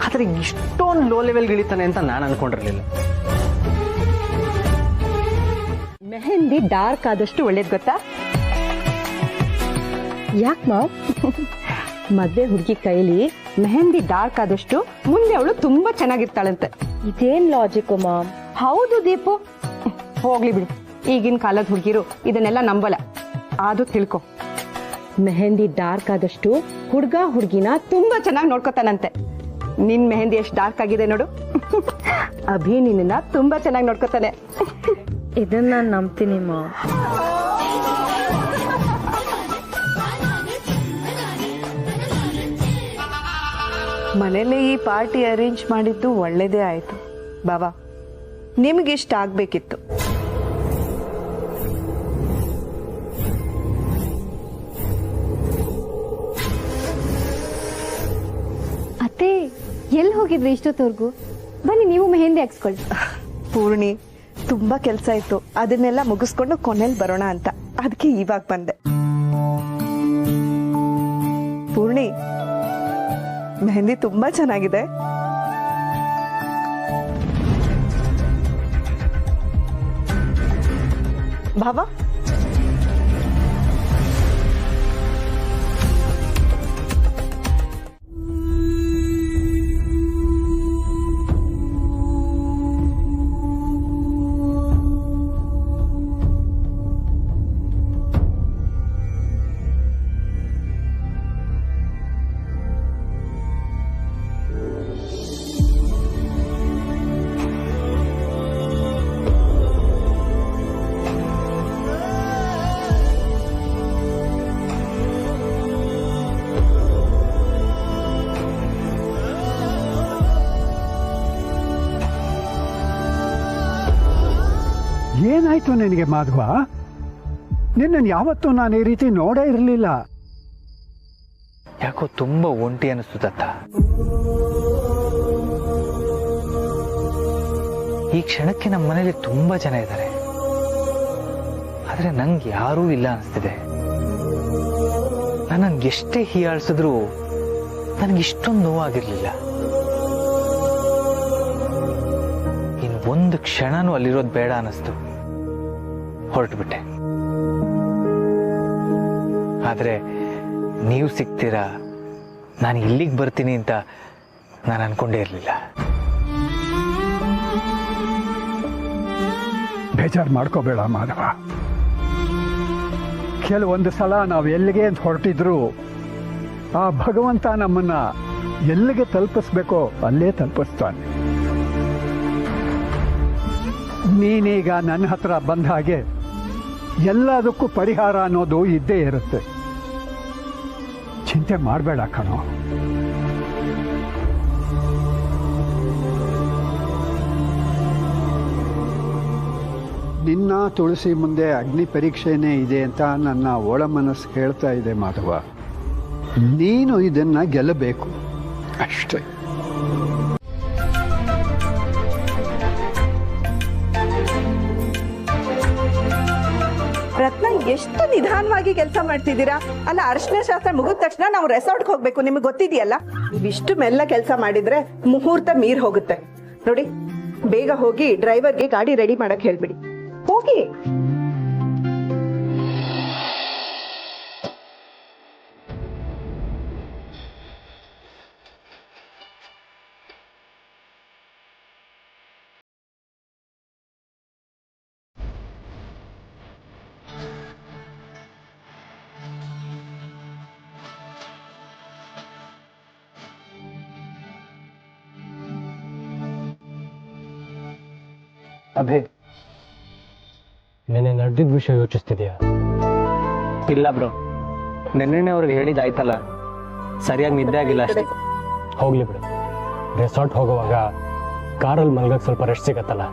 ಆದ್ರೆ ಇಷ್ಟೊಂದು ಲೋ ಲೆವೆಲ್ಗೆ ಇಳಿತಾನೆ ಅಂತ ನಾನು ಅನ್ಕೊಂಡಿರ್ಲಿಲ್ಲ. ಮೆಹಂದಿ ಡಾರ್ಕ್ ಆದಷ್ಟು ಒಳ್ಳೇದು ಗೊತ್ತಾ? ಯಾಕೆ ಮಾವ್? ಮದ್ವೆ ಹುಡುಗಿ ಕೈಲಿ ಮೆಹಂದಿ ಡಾರ್ಕ್ ಆದಷ್ಟು ಮುಂದೆ ಅವಳು ತುಂಬಾ ಚೆನ್ನಾಗಿರ್ತಾಳಂತೆ. ಇದೇನ್ ಲಾಜಿಕ್ ಮಾಮ್? ಹೌದು ದೀಪು, ಹೋಗ್ಲಿ ಬಿಡು. ಈಗಿನ ಕಾಲದ ಹುಡುಗಿರು ಇದನ್ನೆಲ್ಲ ನಂಬಲ್ಲ. ಆದ್ರೂ ತಿಳ್ಕೊ, ಮೆಹಂದಿ ಡಾರ್ಕ್ ಆದಷ್ಟು ಹುಡುಗ ಹುಡುಗಿನ ತುಂಬಾ ಚೆನ್ನಾಗಿ ನೋಡ್ಕೋತಾನಂತೆ. ನಿನ್ ಮೆಹಂದಿ ಎಷ್ಟು ಡಾರ್ಕ್ ಆಗಿದೆ ನೋಡು. ಅಭಿ ನಿನ್ನ ತುಂಬಾ ಚೆನ್ನಾಗಿ ನೋಡ್ಕೋತಾನೆ. ಇದನ್ನ ನಾನು ನಂಬ್ತೀನಿ ಮಾಮ್. ಮನೇಲಿ ಈ ಪಾರ್ಟಿ ಅರೇಂಜ್ ಮಾಡಿದ್ದು ಒಳ್ಳೇದೇ ಆಯ್ತು ಬಾಬಾ. ನಿಮ್ಗಿಷ್ಟ ಆಗ್ಬೇಕಿತ್ತು. ಅತ್ತೆ, ಎಲ್ಲಿ ಹೋಗಿದ್ರಿ ಇಷ್ಟೊತ್ತವರೆಗೂ? ಬನ್ನಿ, ನೀವು ಮೆಹಂದಿ ಹಾಕ್ಸ್ಕೊಳ್ಳಿ. ಪೂರ್ಣಿ, ತುಂಬಾ ಕೆಲಸ ಇತ್ತು, ಅದನ್ನೆಲ್ಲ ಮುಗಿಸ್ಕೊಂಡು ಕೊನೆಯಲ್ಲಿ ಬರೋಣ ಅಂತ, ಅದಕ್ಕೆ ಇವಾಗ ಬಂದೆ. ಪೂರ್ಣಿ, ಮೆಹಂದಿ ತುಂಬಾ ಚೆನ್ನಾಗಿದೆ. ಬಾಬಾ, ಏನಾಯ್ತು ನಿನಗೆ ಮಾಧವ? ನಿನ್ನನ್ನು ಯಾವತ್ತೂ ನಾನು ಈ ರೀತಿ ನೋಡೇ ಇರಲಿಲ್ಲ. ಯಾಕೋ ತುಂಬ ಒಂಟಿ ಅನಿಸ್ತು ದತ್ತ. ಈ ಕ್ಷಣಕ್ಕೆ ನಮ್ಮ ಮನೇಲಿ ತುಂಬ ಜನ ಇದ್ದಾರೆ, ಆದರೆ ನಂಗೆ ಯಾರೂ ಇಲ್ಲ ಅನಿಸ್ತಿದೆ. ನನ್ನನ್ನು ಎಷ್ಟೇ ಹೀಯಾಳಿಸಿದ್ರೂ ನನಗಿಷ್ಟೊಂದು ನೋವಾಗಿರಲಿಲ್ಲ. ಇನ್ನು ಒಂದು ಕ್ಷಣನೂ ಅಲ್ಲಿರೋದು ಬೇಡ ಅನ್ನಿಸ್ತು, ಹೊರಟುಬಿಟ್ಟೆ. ಆದರೆ ನೀವು ಸಿಗ್ತೀರಾ, ನಾನು ಇಲ್ಲಿಗೆ ಬರ್ತೀನಿ ಅಂತ ನಾನು ಅನ್ಕೊಂಡೇ ಇರಲಿಲ್ಲ. ಬೇಜಾರು ಮಾಡ್ಕೋಬೇಡ ಮಾಧವ. ಕೆಲವೊಂದು ಸಲ ನಾವು ಎಲ್ಲಿಗೆ ಅಂತ ಹೊರಟಿದ್ರು ಆ ಭಗವಂತ ನಮ್ಮನ್ನ ಎಲ್ಲಿಗೆ ತಲುಪಿಸ್ಬೇಕೋ ಅಲ್ಲೇ ತಲುಪಿಸ್ತಾನೆ. ನೀನೀಗ ನನ್ನ ಹತ್ರ ಬಂದ ಹಾಗೆ ಎಲ್ಲದಕ್ಕೂ ಪರಿಹಾರ ಅನ್ನೋದು ಇದ್ದೇ ಇರುತ್ತೆ. ಚಿಂತೆ ಮಾಡಬೇಡ ಕಣೋ. ನಿನ್ನ ತುಳಸಿ ಮುಂದೆ ಅಗ್ನಿ ಪರೀಕ್ಷೆನೇ ಇದೆ ಅಂತ ನನ್ನ ಒಳ ಮನಸ್ಸು ಹೇಳ್ತಾ ಇದೆ ಮಾಧವ. ನೀನು ಇದನ್ನ ಗೆಲ್ಲಬೇಕು ಅಷ್ಟೇ. ರತ್ನ, ಎಷ್ಟು ನಿಧಾನವಾಗಿ ಕೆಲಸ ಮಾಡ್ತಿದ್ದೀರಾ. ಅಲ್ಲ, ಅರಿಶಿನ ಶಾಸ್ತ್ರ ಮುಗಿದ ತಕ್ಷಣ ನಾವು ರೆಸಾರ್ಟ್ಗೆ ಹೋಗ್ಬೇಕು, ನಿಮಗೆ ಗೊತ್ತಿದೆಯಲ್ಲ. ಇವಿಷ್ಟು ಮೆಲ್ಲ ಕೆಲಸ ಮಾಡಿದ್ರೆ ಮುಹೂರ್ತ ಮೀರ್ ಹೋಗುತ್ತೆ. ನೋಡಿ, ಬೇಗ ಹೋಗಿ ಡ್ರೈವರ್ಗೆ ಗಾಡಿ ರೆಡಿ ಮಾಡಕ್ ಹೇಳ್ಬಿಡಿ. ಹೋಗಿ. ಅಭೇ, ನೆನ್ನೆ ನಡೆದಿದ್ದ ವಿಷಯ ಯೋಚಿಸ್ತಿದ್ಯಾ? ಇಲ್ಲ ಬ್ರೋ, ನೆನ್ನೆ ಅವ್ರಿಗೆ ಹೇಳಿದಾಯ್ತಲ್ಲ, ಸರಿಯಾಗಿ ನಿದ್ದೆ ಆಗಿಲ್ಲ ಅಷ್ಟೇ. ಹೋಗ್ಲಿ ಬಿಡು, ರೆಸಾರ್ಟ್ ಹೋಗುವಾಗ ಕಾರಲ್ಲಿ ಮಲ್ಗಕ್ಕೆ ಸ್ವಲ್ಪ ರೆಸ್ಟ್ ಸಿಗತ್ತಲ್ಲ.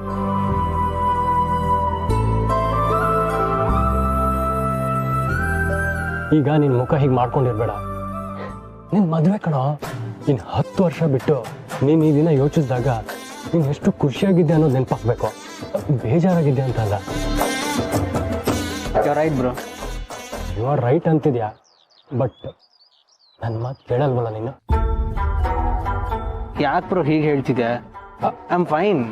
ಈಗ ನಿನ್ ಮುಖ ಹೀಗೆ ಮಾಡ್ಕೊಂಡಿರ್ಬೇಡ. ನಿನ್ ಮದುವೆ ಕಣೋ, ಇನ್ನು 10 ವರ್ಷ ಬಿಟ್ಟು ನೀನು ಈ ದಿನ ಯೋಚಿಸಿದಾಗ ನೀನು ಎಷ್ಟು ಖುಷಿಯಾಗಿದ್ದೆ ಅನ್ನೋದು ನೆನಪಾಗಬೇಕು, ಬೇಜಾರಾಗಿದ್ದೆ ಅಂತಲ್ಲ. Right bro, you are right ಅಂತಿದ್ಯಾ, ಬಟ್ ನನ್ನ ಮಾತು ಕೇಳಲ್ವಲ್ಲ ನೀನು? ಯಾಕೆ ಬ್ರೋ ಹೀಗೆ ಹೇಳ್ತಿದ್ಯಾ? I am fine.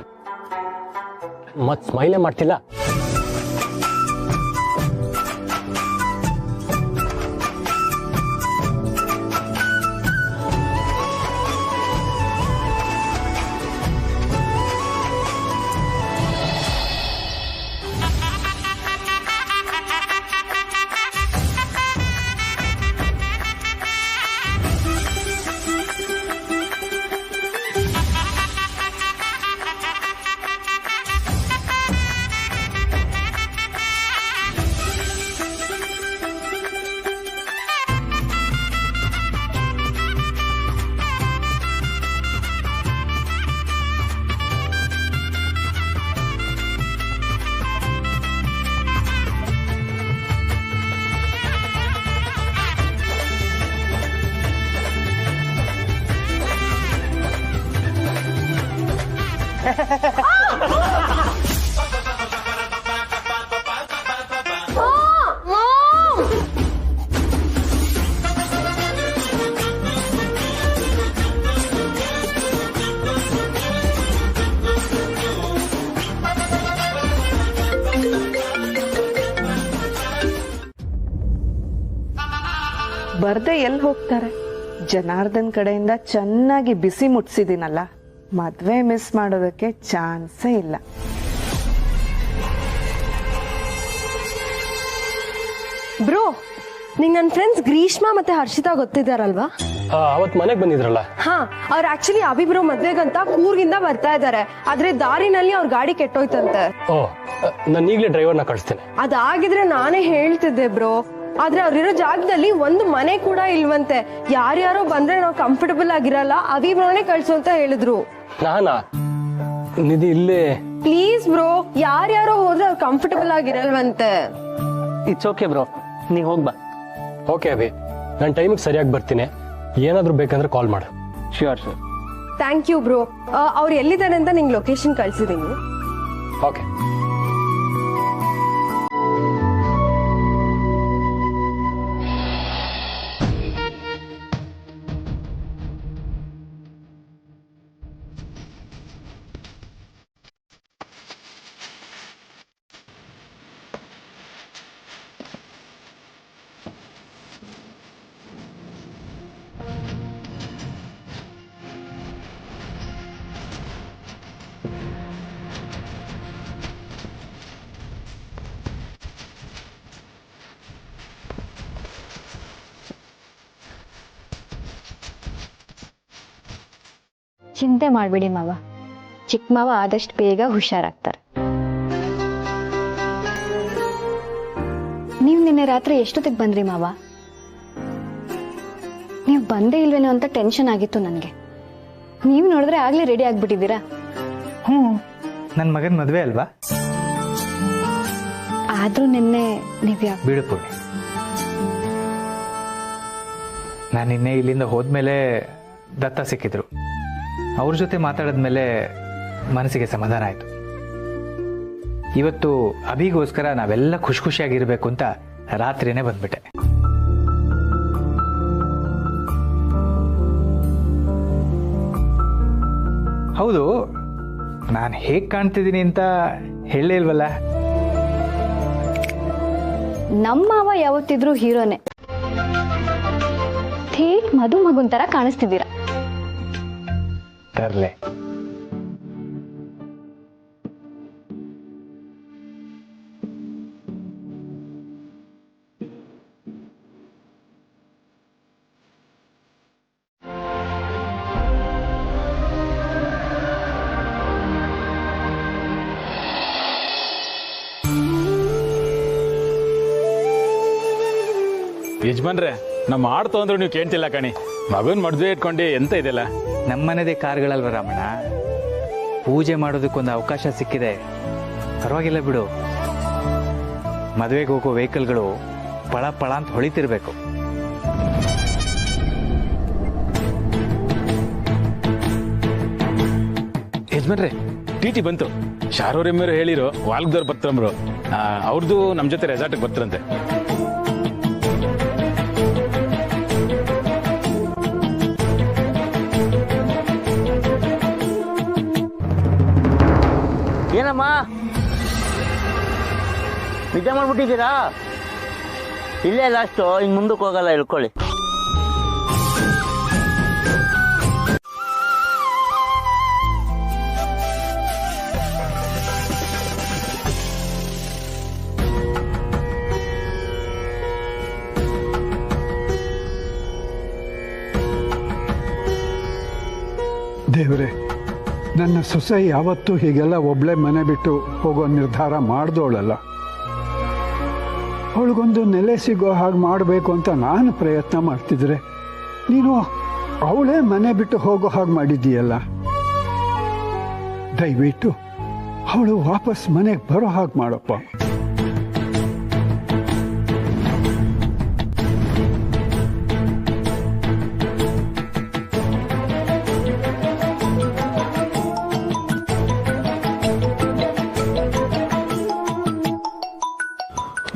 ಮತ್ತೆ ಸ್ಮೈಲೇ ಮಾಡ್ತಿಲ್ಲ. ಬರ್ದೆ ಎಲ್ಲಿ ಹೋಗ್ತಾರೆ? ಜನಾರ್ದನ್ ಕಡೆಯಿಂದ ಚೆನ್ನಾಗಿ ಬಿಸಿ ಮುಟ್ಸಿದೀನಲ್ಲ, ಮದ್ವೆ ಮಿಸ್ ಮಾಡೋದಕ್ಕೆ ಚಾನ್ಸೇ ಇಲ್ಲ. ಬ್ರೋ, ನಿಂಗೆ ನನ್ನ ಫ್ರೆಂಡ್ಸ್ ಗ್ರೀಷ್ಮಾ ಮತ್ತೆ ಹರ್ಷಿತಾ ಗೊತ್ತಿದ್ದಾರಲ್ವಾ? ಅವತ್ತು ಮನೆಗೆ ಬಂದಿದ್ರಲ್ಲ. ಹಾ, ಅವ್ರು ಆಕ್ಚುಲಿ ಅಭಿಬ್ರೋ ಮದ್ವೆಗಂತ ಕೂರ್ಗಿಂದ ಬರ್ತಾ ಇದ್ದಾರೆ. ಆದ್ರೆ ದಾರಿನಲ್ಲಿ ಅವ್ರ ಗಾಡಿ ಕೆಟ್ಟೋಯ್ತಂತೆ. ಓ, ನಾನು ಈಗಲೇ ಡ್ರೈವರ್ನ ಕಳಿಸ್ತೇನೆ. ಅದಾಗಿದ್ರೆ ನಾನೇ ಹೇಳ್ತಿದ್ದೆ ಬ್ರೋ, ಆದ್ರೆ ಅವ್ರಿರೋ ಜಾಗದಲ್ಲಿ ಒಂದು ಮನೆ ಕೂಡ ಇಲ್ವಂತೆ. ಯಾರ್ಯಾರೋ ಬಂದ್ರೆ ನಾವು ಕಂಫರ್ಟಬಲ್ ಆಗಿರಲ್ಲ, ಅಭಿಬ್ರೋನೇ ಕಳ್ಸು ಅಂತ ಹೇಳಿದ್ರು. ನಾನಾ ನಿಧಿ ಇಲ್ಲೇ ಪ್ಲೀಸ್ ಬ್ರೋ, ಯಾರ್ಯಾರೋ ಹೋದ್ರೆ ಅವ್ರು ಕಂಫರ್ಟಬಲ್ ಆಗಿರಲ್ವಂತೆ. ಇಟ್ಸ್ ಓಕೆ ಬ್ರೋ, ನೀ ಹೋಗ್ಬಾ. ಓಕೆ ಅಭಿ, ನಾನು ಟೈಮಿಗೆ ಸರಿಯಾಗಿ ಬರ್ತೀನಿ. ಏನಾದರೂ ಬೇಕಂದ್ರೆ ಕಾಲ್ ಮಾಡು. Sure sir. Thank you bro. ಅವ್ರು ಎಲ್ಲಿದ್ದಾರೆ ಅಂತ ನಿಂಗೆ ಲೊಕೇಶನ್ ಕಳ್ಸಿದೀನಿ. ಓಕೆ. ಚಿಂತೆ ಮಾಡಬೇಡಿ ಮಾವ, ಚಿಕ್ಕ ಮಾವ ಆದಷ್ಟು ಬೇಗ ಹುಷಾರಾಗ್ತಾರೆ. ನೀವು ನಿನ್ನೆ ರಾತ್ರಿ ಎಷ್ಟೊತ್ತಿಗೆ ಬಂದ್ರಿ ಮಾವ? ನೀವು ಬಂದೇ ಇಲ್ವೇನೋ ಅಂತ ಟೆನ್ಷನ್ ಆಗಿತ್ತು ನನಗೆ. ನೀವು ನೋಡಿದ್ರೆ ಆಗ್ಲೇ ರೆಡಿ ಆಗ್ಬಿಟ್ಟಿದ್ದೀರಾ. ನನ್ನ ಮಗನ ಮದುವೆ ಅಲ್ವಾ? ಆದ್ರೂ ನಿನ್ನೆ ನೀವು ಯಾಕೆ? ಬಿಡು ಪುಣ್ಯ, ನಾನು ನಿನ್ನೆ ಇಲ್ಲಿಂದ ಹೋದ್ಮೇಲೆ ದತ್ತ ಸಿಕ್ಕಿದ್ರು. ಅವ್ರ ಜೊತೆ ಮಾತಾಡಿದ್ಮೇಲೆ ಮನಸ್ಸಿಗೆ ಸಮಾಧಾನ ಆಯಿತು. ಇವತ್ತು ಅಭಿಗೋಸ್ಕರ ನಾವೆಲ್ಲ ಖುಷಿ ಖುಷಿಯಾಗಿರ್ಬೇಕು ಅಂತ ರಾತ್ರಿನೇ ಬಂದ್ಬಿಟ್ಟೆ. ಹೌದು, ನಾನು ಹೇಗೆ ಕಾಣ್ತಿದ್ದೀನಿ ಅಂತ ಹೇಳಲೇ ಇಲ್ವಲ್ಲ? ನಮ್ಮ ಮಾವ ಯಾವತ್ತಿದ್ರು ಹೀರೋನೇ. ಥೇಟ್ ಮಧು ಮಗುನ್ ತರ ಕಾಣಿಸ್ತಿದ್ದೀರಾ. ತರ್ಲೆ. ಯಜಮಾನ್ರೆ, ನಮ್ಮ ಆಡ್ತು ಅಂದ್ರೂ ನೀವು ಕೇಳ್ತಿಲ್ಲ ಕಣಿ. ಮಗನ್ ಮದುವೆ ಇಟ್ಕೊಂಡು ಎಂತ ಇದೆಲ್ಲ? ನಮ್ಮನೆದೇ ಕಾರ್ಗಳಲ್ವ ರಾಮಣ್ಣ, ಪೂಜೆ ಮಾಡೋದಕ್ಕೊಂದು ಅವಕಾಶ ಸಿಕ್ಕಿದೆ, ಪರವಾಗಿಲ್ಲ ಬಿಡು. ಮದುವೆಗೆ ಹೋಗೋ ವೆಹಿಕಲ್ಗಳು ಪಳ ಪಳ ಅಂತ ಹೊಳಿತಿರ್ಬೇಕು. ಯಜಮಾನ್ರೆ, ಟಿ ಬಂತು. ಶಾರೂರೆಮ್ಮೆರು ಹೇಳಿರೋ ವಾಲ್ಗದವ್ರು ಬರ್ತಾರಂಬ್ರು. ಅವ್ರದ್ದು ನಮ್ಮ ಜೊತೆ ರೆಸಾರ್ಟ್ಗೆ ಬರ್ತಾರಂತೆ. ಏನಮ್ಮ ನಿಜ ಮಾಡ್ಬಿಟ್ಟಿದ್ದೀರಾ? ಇಲ್ಲೇ ಲಾಸ್ಟು, ಇನ್ನು ಮುಂದಕ್ಕೆ ಹೋಗಲ್ಲ, ಇಳ್ಕೊಳ್ಳಿ. ದೇವರೇ, ನನ್ನ ಸೊಸೆ ಯಾವತ್ತೂ ಹೀಗೆಲ್ಲ ಒಬ್ಳೆ ಮನೆ ಬಿಟ್ಟು ಹೋಗೋ ನಿರ್ಧಾರ ಮಾಡ್ದೋಳಲ್ಲ. ಅವಳಿಗೊಂದು ನೆಲೆ ಸಿಗೋ ಹಾಗೆ ಮಾಡಬೇಕು ಅಂತ ನಾನು ಪ್ರಯತ್ನ ಮಾಡ್ತಿದ್ರೆ ನೀನು ಅವಳೇ ಮನೆ ಬಿಟ್ಟು ಹೋಗೋ ಹಾಗೆ ಮಾಡಿದ್ದೀಯಲ್ಲ. ದಯವಿಟ್ಟು ಅವಳು ವಾಪಸ್ ಮನೆಗೆ ಬರೋ ಹಾಗೆ ಮಾಡಪ್ಪ.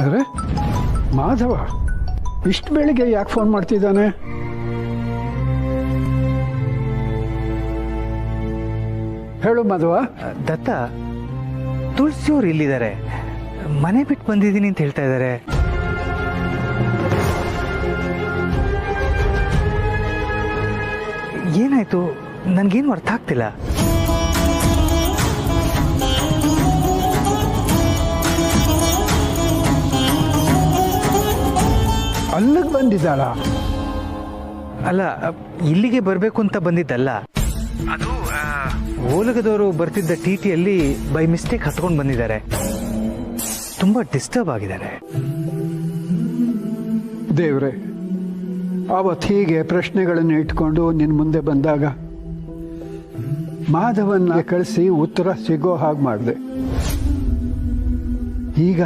ಅರೆ ಮಾಧವ, ಇಷ್ಟು ಬೆಳಿಗ್ಗೆ ಯಾಕೆ ಫೋನ್ ಮಾಡ್ತಿದ್ದಾನೆ? ಹೇಳು ಮಾಧವ. ದತ್ತ, ತುಳಸಿಯವ್ರು ಇಲ್ಲಿದ್ದಾರೆ, ಮನೆ ಬಿಟ್ಟು ಬಂದಿದ್ದೀನಿ ಅಂತ ಹೇಳ್ತಾ ಇದ್ದಾರೆ. ಏನಾಯ್ತು? ನನ್ಗೇನು ಅರ್ಥ ಆಗ್ತಿಲ್ಲ. ಅಲ್ಲಿಗೆ ಬಂದಿದ್ದಾಳ? ಅಲ್ಲ, ಇಲ್ಲಿಗೆ ಬರಬೇಕು ಅಂತ ಬಂದಿದ್ದಲ್ಲ. ಅದು ಓಲಗದವರು ಬರ್ತಿದ್ದ ಟಿಟಿಯಲ್ಲಿ ಬೈ ಮಿಸ್ಟೇಕ್ ಹತ್ಕೊಂಡು ಬಂದಿದ್ದಾರೆ. ತುಂಬಾ ಡಿಸ್ಟರ್ಬ್ ಆಗಿದ್ದಾರೆ. ದೇವ್ರೆ, ಅವತ್ತು ಹೀಗೆ ಪ್ರಶ್ನೆಗಳನ್ನು ಇಟ್ಕೊಂಡು ನಿನ್ನ ಮುಂದೆ ಬಂದಾಗ ಮಾಧವನ್ನ ಕಳಿಸಿ ಉತ್ತರ ಸಿಗೋ ಹಾಗೆ ಮಾಡಿದೆ. ಈಗ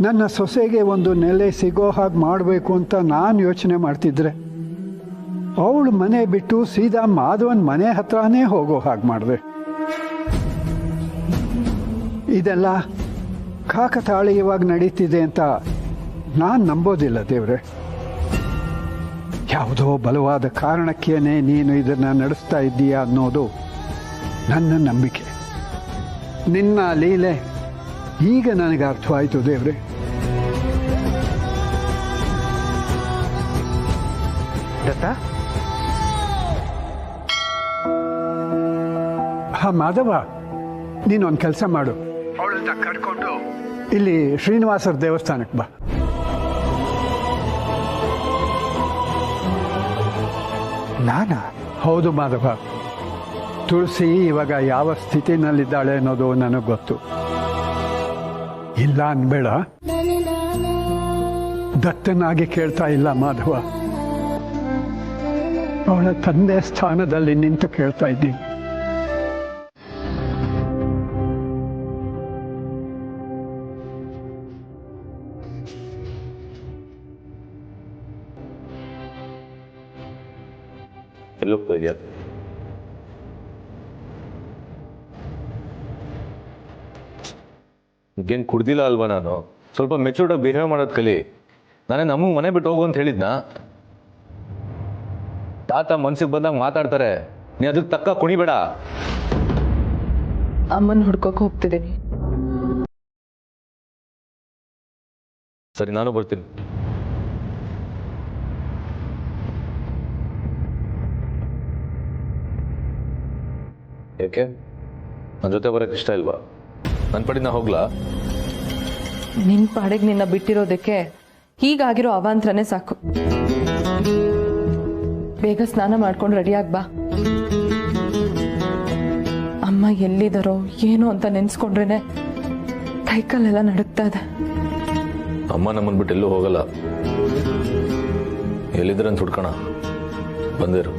ನನ್ನ ಸೊಸೆಗೆ ಒಂದು ನೆಲೆ ಸಿಗೋ ಹಾಗೆ ಮಾಡಬೇಕು ಅಂತ ನಾನು ಯೋಚನೆ ಮಾಡ್ತಿದ್ರೆ ಅವಳು ಮನೆ ಬಿಟ್ಟು ಸೀದಾ ಮಾಧವನ್ ಮನೆ ಹತ್ರನೇ ಹೋಗೋ ಹಾಗೆ ಮಾಡಿದೆ. ಇದೆಲ್ಲ ಕಾಕತಾಳೀಯವಾಗಿ ನಡೀತಿದೆ ಅಂತ ನಾನು ನಂಬೋದಿಲ್ಲ ದೇವ್ರೆ. ಯಾವುದೋ ಬಲವಾದ ಕಾರಣಕ್ಕೇನೆ ನೀನು ಇದನ್ನು ನಡೆಸ್ತಾ ಇದ್ದೀಯಾ ಅನ್ನೋದು ನನ್ನ ನಂಬಿಕೆ. ನಿನ್ನ ಲೀಲೆ ಈಗ ನನಗೆ ಅರ್ಥವಾಯಿತು ದೇವ್ರೆ. ದತ್ತ, ಹಾ ಮಾಧವ, ನೀನೊಂದು ಕೆಲಸ ಮಾಡು, ಅವಳನ್ನ ಕರ್ಕೊಂಡು ಇಲ್ಲಿ ಶ್ರೀನಿವಾಸರ ದೇವಸ್ಥಾನಕ್ಕೆ ಬಾ. ನಾನಾ? ಹೌದು ಮಾಧವ, ತುಳಸಿ ಇವಾಗ ಯಾವ ಸ್ಥಿತಿನಲ್ಲಿದ್ದಾಳೆ ಅನ್ನೋದು ನನಗೆ ಗೊತ್ತು. ಇಲ್ಲ ಅನ್ಬೇಡ, ದತ್ತನಾಗಿ ಕೇಳ್ತಾ ಇಲ್ಲ ಮಾಧವ, ಅವಳ ತಂದೆ ಸ್ಥಾನದಲ್ಲಿ ನಿಂತು ಕೇಳ್ತಾ ಇದ್ದೀನಿ. ಎಲ್ಲೋಗ್ತಾ ಇದೆಯಾ? ಈಗೇನು ಕುಡ್ದಿಲ್ಲ ಅಲ್ವಾ ನಾನು? ಸ್ವಲ್ಪ ಮೆಚೂರ್ಡಾಗಿ ಬಿಹೇವ್ ಮಾಡೋದು ಕಲಿ. ನಾನೇ ನಮಗೆ ಮನೆ ಬಿಟ್ಟು ಹೋಗು ಅಂತ ಹೇಳಿದ್ನಾ? ತಾತ ಮನ್ಸಿಗೆ ಬಂದಾಗ ಮಾತಾಡ್ತಾರೆ, ನೀ ಅದಕ್ಕೆ ತಕ್ಕ ಕುಣಿಬೇಡ. ಅಮ್ಮನ ಹುಡ್ಕೋಕೆ ಹೋಗ್ತಿದ್ದೀನಿ. ಸರಿ, ನಾನು ಬರ್ತೀನಿ. ಯಾಕೆ ನನ್ನ ಜೊತೆ ಬರೋಕ್ಕೆ ಇಷ್ಟ ಇಲ್ವಾ? ನನ್ನ ಪಡಿ ನಾ ಹೋಗ್ಲಾ? ನಿನ್ ಪಾಡಿಗೆ ನಿನ್ನ ಬಿಟ್ಟಿರೋದಕ್ಕೆ ಹೀಗಾಗಿರೋ ಅವಾಂತರನೇ ಸಾಕು. ಬೇಗ ಸ್ನಾನ ಮಾಡ್ಕೊಂಡು ರೆಡಿಯಾಗಿ ಬಾ. ಅಮ್ಮ ಎಲ್ಲಿದ್ದಾರೋ ಏನೋ ಅಂತ ನೆನ್ಸ್ಕೊಂಡ್ರೇನೆ ಕೈಕಾಲೆಲ್ಲ ನಡುಗ್ತಾ ಇದೆ. ಅಮ್ಮ ನಮ್ಮನ್ನು ಬಿಟ್ಟು ಎಲ್ಲೂ ಹೋಗಲ್ಲ. ಎಲ್ಲಿದ್ರೆ ಅಂತ ಹುಡ್ಕೋಣ, ಬಂದಿರು.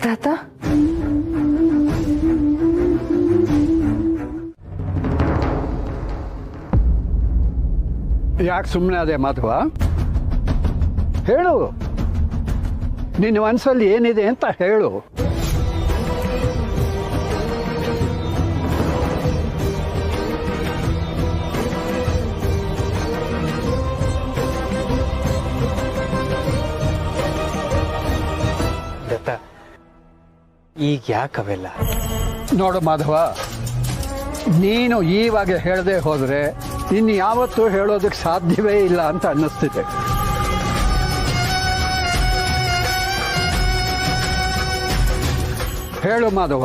ತಾತ, ಯಾಕೆ ಸುಮ್ಮನೆ ಅದೇ ಮಾಧವ? ಹೇಳು, ನಿನ್ನ ಮನಸ್ಸಲ್ಲಿ ಏನಿದೆ ಅಂತ ಹೇಳು. ದತ್ತ, ಈಗ ಯಾಕವೆಲ್ಲ? ನೋಡು ಮಾಧವ, ನೀನು ಈವಾಗ ಹೇಳದೆ ಹೋದರೆ ಇನ್ನು ಯಾವತ್ತೂ ಹೇಳೋದಕ್ಕೆ ಸಾಧ್ಯವೇ ಇಲ್ಲ ಅಂತ ಅನ್ನಿಸ್ತಿದೆ. ಹೇಳು ಮಾಧವ,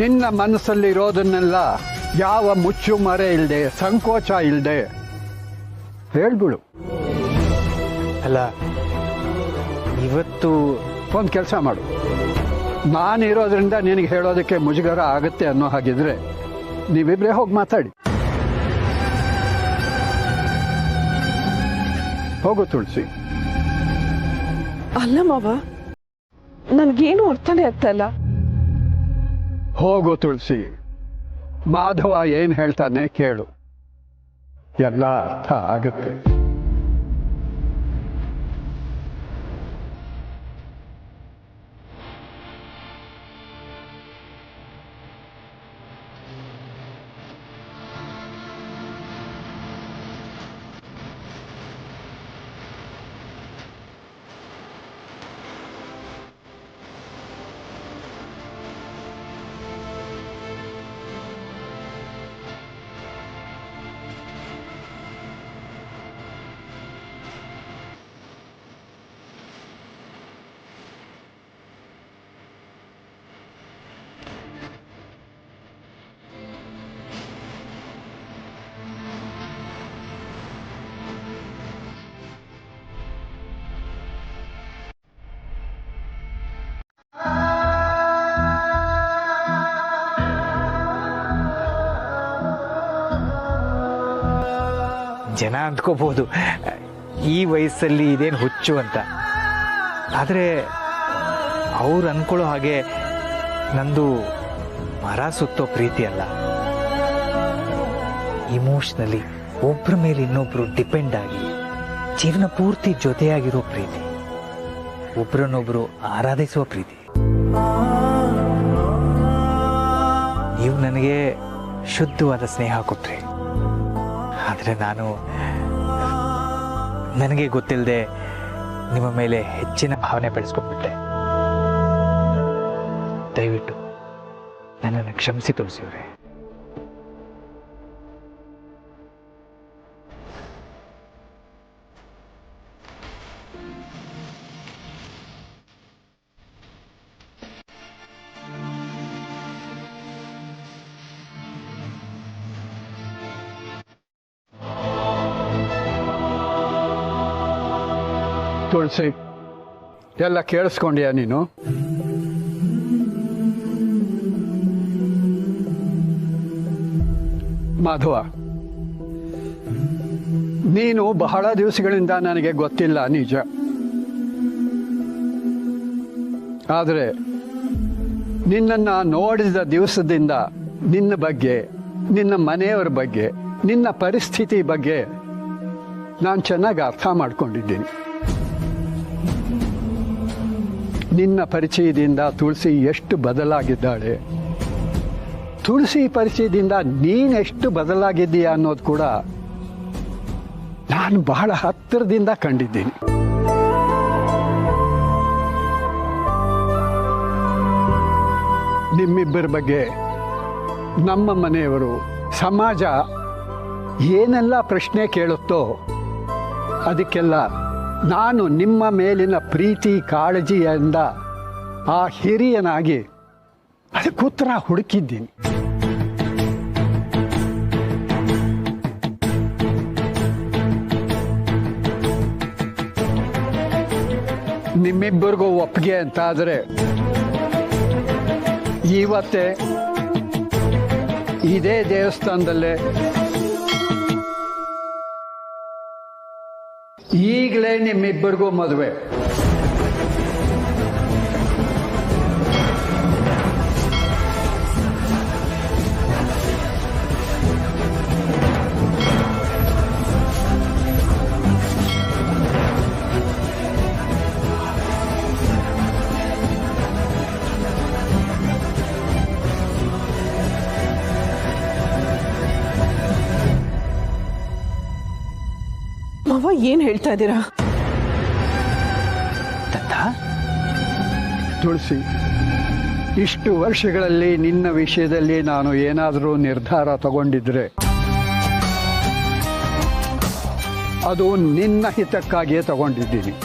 ನಿನ್ನ ಮನಸ್ಸಲ್ಲಿರೋದನ್ನೆಲ್ಲ ಯಾವ ಮುಚ್ಚು ಮರೆ ಇಲ್ಲದೆ, ಸಂಕೋಚ ಇಲ್ಲದೆ ಹೇಳ್ಬಿಡು. ಅಲ್ಲ, ಇವತ್ತು ಒಂದು ಕೆಲಸ ಮಾಡು, ನಾನಿರೋದ್ರಿಂದ ನಿನಗೆ ಹೇಳೋದಕ್ಕೆ ಮುಜುಗರ ಆಗುತ್ತೆ ಅನ್ನೋ ಹಾಗಿದ್ರೆ ನೀವಿಬ್ಬರೇ ಹೋಗಿ ಮಾತಾಡಿ. ಹೋಗು ತುಳಸಿ. ಅಲ್ಲ ಮಾವ, ನನ್ಗೇನು ಅರ್ಥನೇ ಆಗ್ತಾ ಇಲ್ಲ. ಹೋಗು ತುಳಸಿ, ಮಾಧವ ಏನು ಹೇಳ್ತಾನೆ ಕೇಳು, ಎಲ್ಲ ಅರ್ಥ ಆಗುತ್ತೆ. ಜನ ಅಂದ್ಕೋಬಹುದು ಈ ವಯಸ್ಸಲ್ಲಿ ಇದೇನು ಹುಚ್ಚು ಅಂತ. ಆದರೆ ಅವ್ರು ಅನ್ಕೊಳ್ಳೋ ಹಾಗೆ ನಂದು ಮರ ಸುತ್ತೋ ಪ್ರೀತಿ ಅಲ್ಲ. ಇಮೋಷ್ನಲಿ ಒಬ್ಬರ ಮೇಲೆ ಇನ್ನೊಬ್ರು ಡಿಪೆಂಡ್ ಆಗಿ ಜೀವನ ಪೂರ್ತಿ ಜೊತೆಯಾಗಿರೋ ಪ್ರೀತಿ, ಒಬ್ರನ್ನೊಬ್ರು ಆರಾಧಿಸುವ ಪ್ರೀತಿ. ನೀವು ನನಗೆ ಶುದ್ಧವಾದ ಸ್ನೇಹ ಕೊಟ್ರಿ, ಆದರೆ ನನಗೆ ಗೊತ್ತಿಲ್ಲದೆ ನಿಮ್ಮ ಮೇಲೆ ಹೆಚ್ಚಿನ ಭಾವನೆ ಬೆಳೆಸ್ಕೊಂಡ್ಬಿಟ್ಟೆ. ದಯವಿಟ್ಟು ನನ್ನನ್ನು ಕ್ಷಮಿಸಿ ತುಳಸಿಯವರೇ. ತುಳಸಿ, ಎಲ್ಲ ಕೇಳಿಸ್ಕೊಂಡ್ಯಾ ನೀನು? ಮಾಧವ, ನೀನು ಬಹಳ ದಿವಸಗಳಿಂದ ನನಗೆ ಗೊತ್ತಿಲ್ಲ ನಿಜ. ಆದರೆ ನಿನ್ನನ್ನು ನೋಡಿದ ದಿವಸದಿಂದ ನಿನ್ನ ಬಗ್ಗೆ, ನಿನ್ನ ಮನೆಯವರ ಬಗ್ಗೆ, ನಿನ್ನ ಪರಿಸ್ಥಿತಿ ಬಗ್ಗೆ ನಾನು ಚೆನ್ನಾಗಿ ಅರ್ಥ ಮಾಡ್ಕೊಂಡಿದ್ದೀನಿ. ನಿನ್ನ ಪರಿಚಯದಿಂದ ತುಳಸಿ ಎಷ್ಟು ಬದಲಾಗಿದ್ದಾಳೆ, ತುಳಸಿ ಪರಿಚಯದಿಂದ ನೀನೆಷ್ಟು ಬದಲಾಗಿದ್ದೀಯ ಅನ್ನೋದು ಕೂಡ ನಾನು ಬಹಳ ಹತ್ತಿರದಿಂದ ಕಂಡಿದ್ದೀನಿ. ನಿಮ್ಮಿಬ್ಬರ ಬಗ್ಗೆ ನಮ್ಮ ಮನೆಯವರು, ಸಮಾಜ ಏನೆಲ್ಲ ಪ್ರಶ್ನೆ ಕೇಳುತ್ತೋ ಅದಕ್ಕೆಲ್ಲ ನಾನು ನಿಮ್ಮ ಮೇಲಿನ ಪ್ರೀತಿ ಕಾಳಜಿಯಿಂದ ಆ ಹಿರಿಯನಾಗಿ ಅದಕ್ಕೆ ಉತ್ತರ ಹುಡುಕಿದ್ದೀನಿ. ನಿಮ್ಮಿಬ್ಬರಿಗೂ ಒಪ್ಪಿಗೆ ಅಂತ ಆದರೆ ಇವತ್ತೇ ಇದೇ ದೇವಸ್ಥಾನದಲ್ಲೇ ಈಗಲೇ ನಿಮ್ಮಿಬ್ಬರಿಗೂ ಮದುವೆ. ಮಾವ, ಏನ್ ಹೇಳ್ತಾ ಇದ್ದೀರಾ? ತುಳಸಿ, ಇಷ್ಟು ವರ್ಷಗಳಲ್ಲಿ ನಿನ್ನ ವಿಷಯದಲ್ಲಿ ನಾನು ಏನಾದರೂ ನಿರ್ಧಾರ ತಗೊಂಡಿದ್ರೆ ಅದು ನಿನ್ನ ಹಿತಕ್ಕಾಗಿಯೇ ತಗೊಂಡಿದ್ದೀನಿ.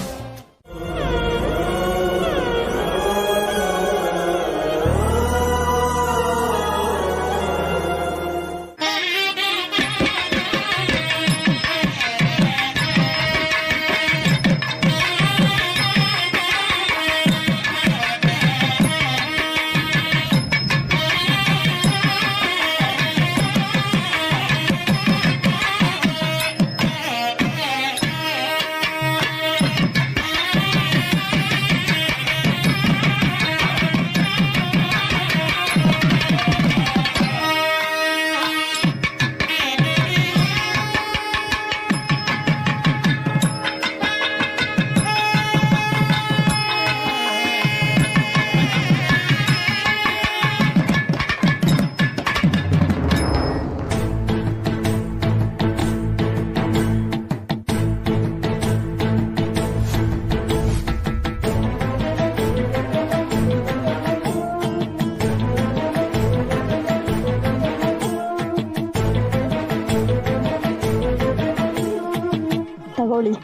ತಗೊಳ್ಳಿ.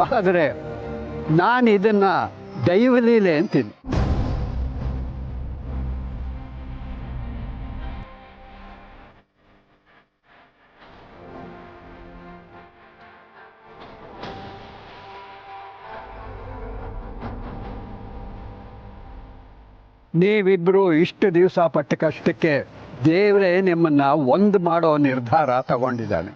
ಆದರೆ ನಾನು ಇದನ್ನು ದೈವಲೀಲೆ ಅಂತೀನಿ. ನೀವಿಬ್ಬರು ಇಷ್ಟು ದಿವಸ ಪಟ್ಟ ಕಷ್ಟಕ್ಕೆ ದೇವರೇ ನಿಮ್ಮನ್ನ ಒಂದು ಮಾಡೋ ನಿರ್ಧಾರ ತಗೊಂಡಿದ್ದಾನೆ.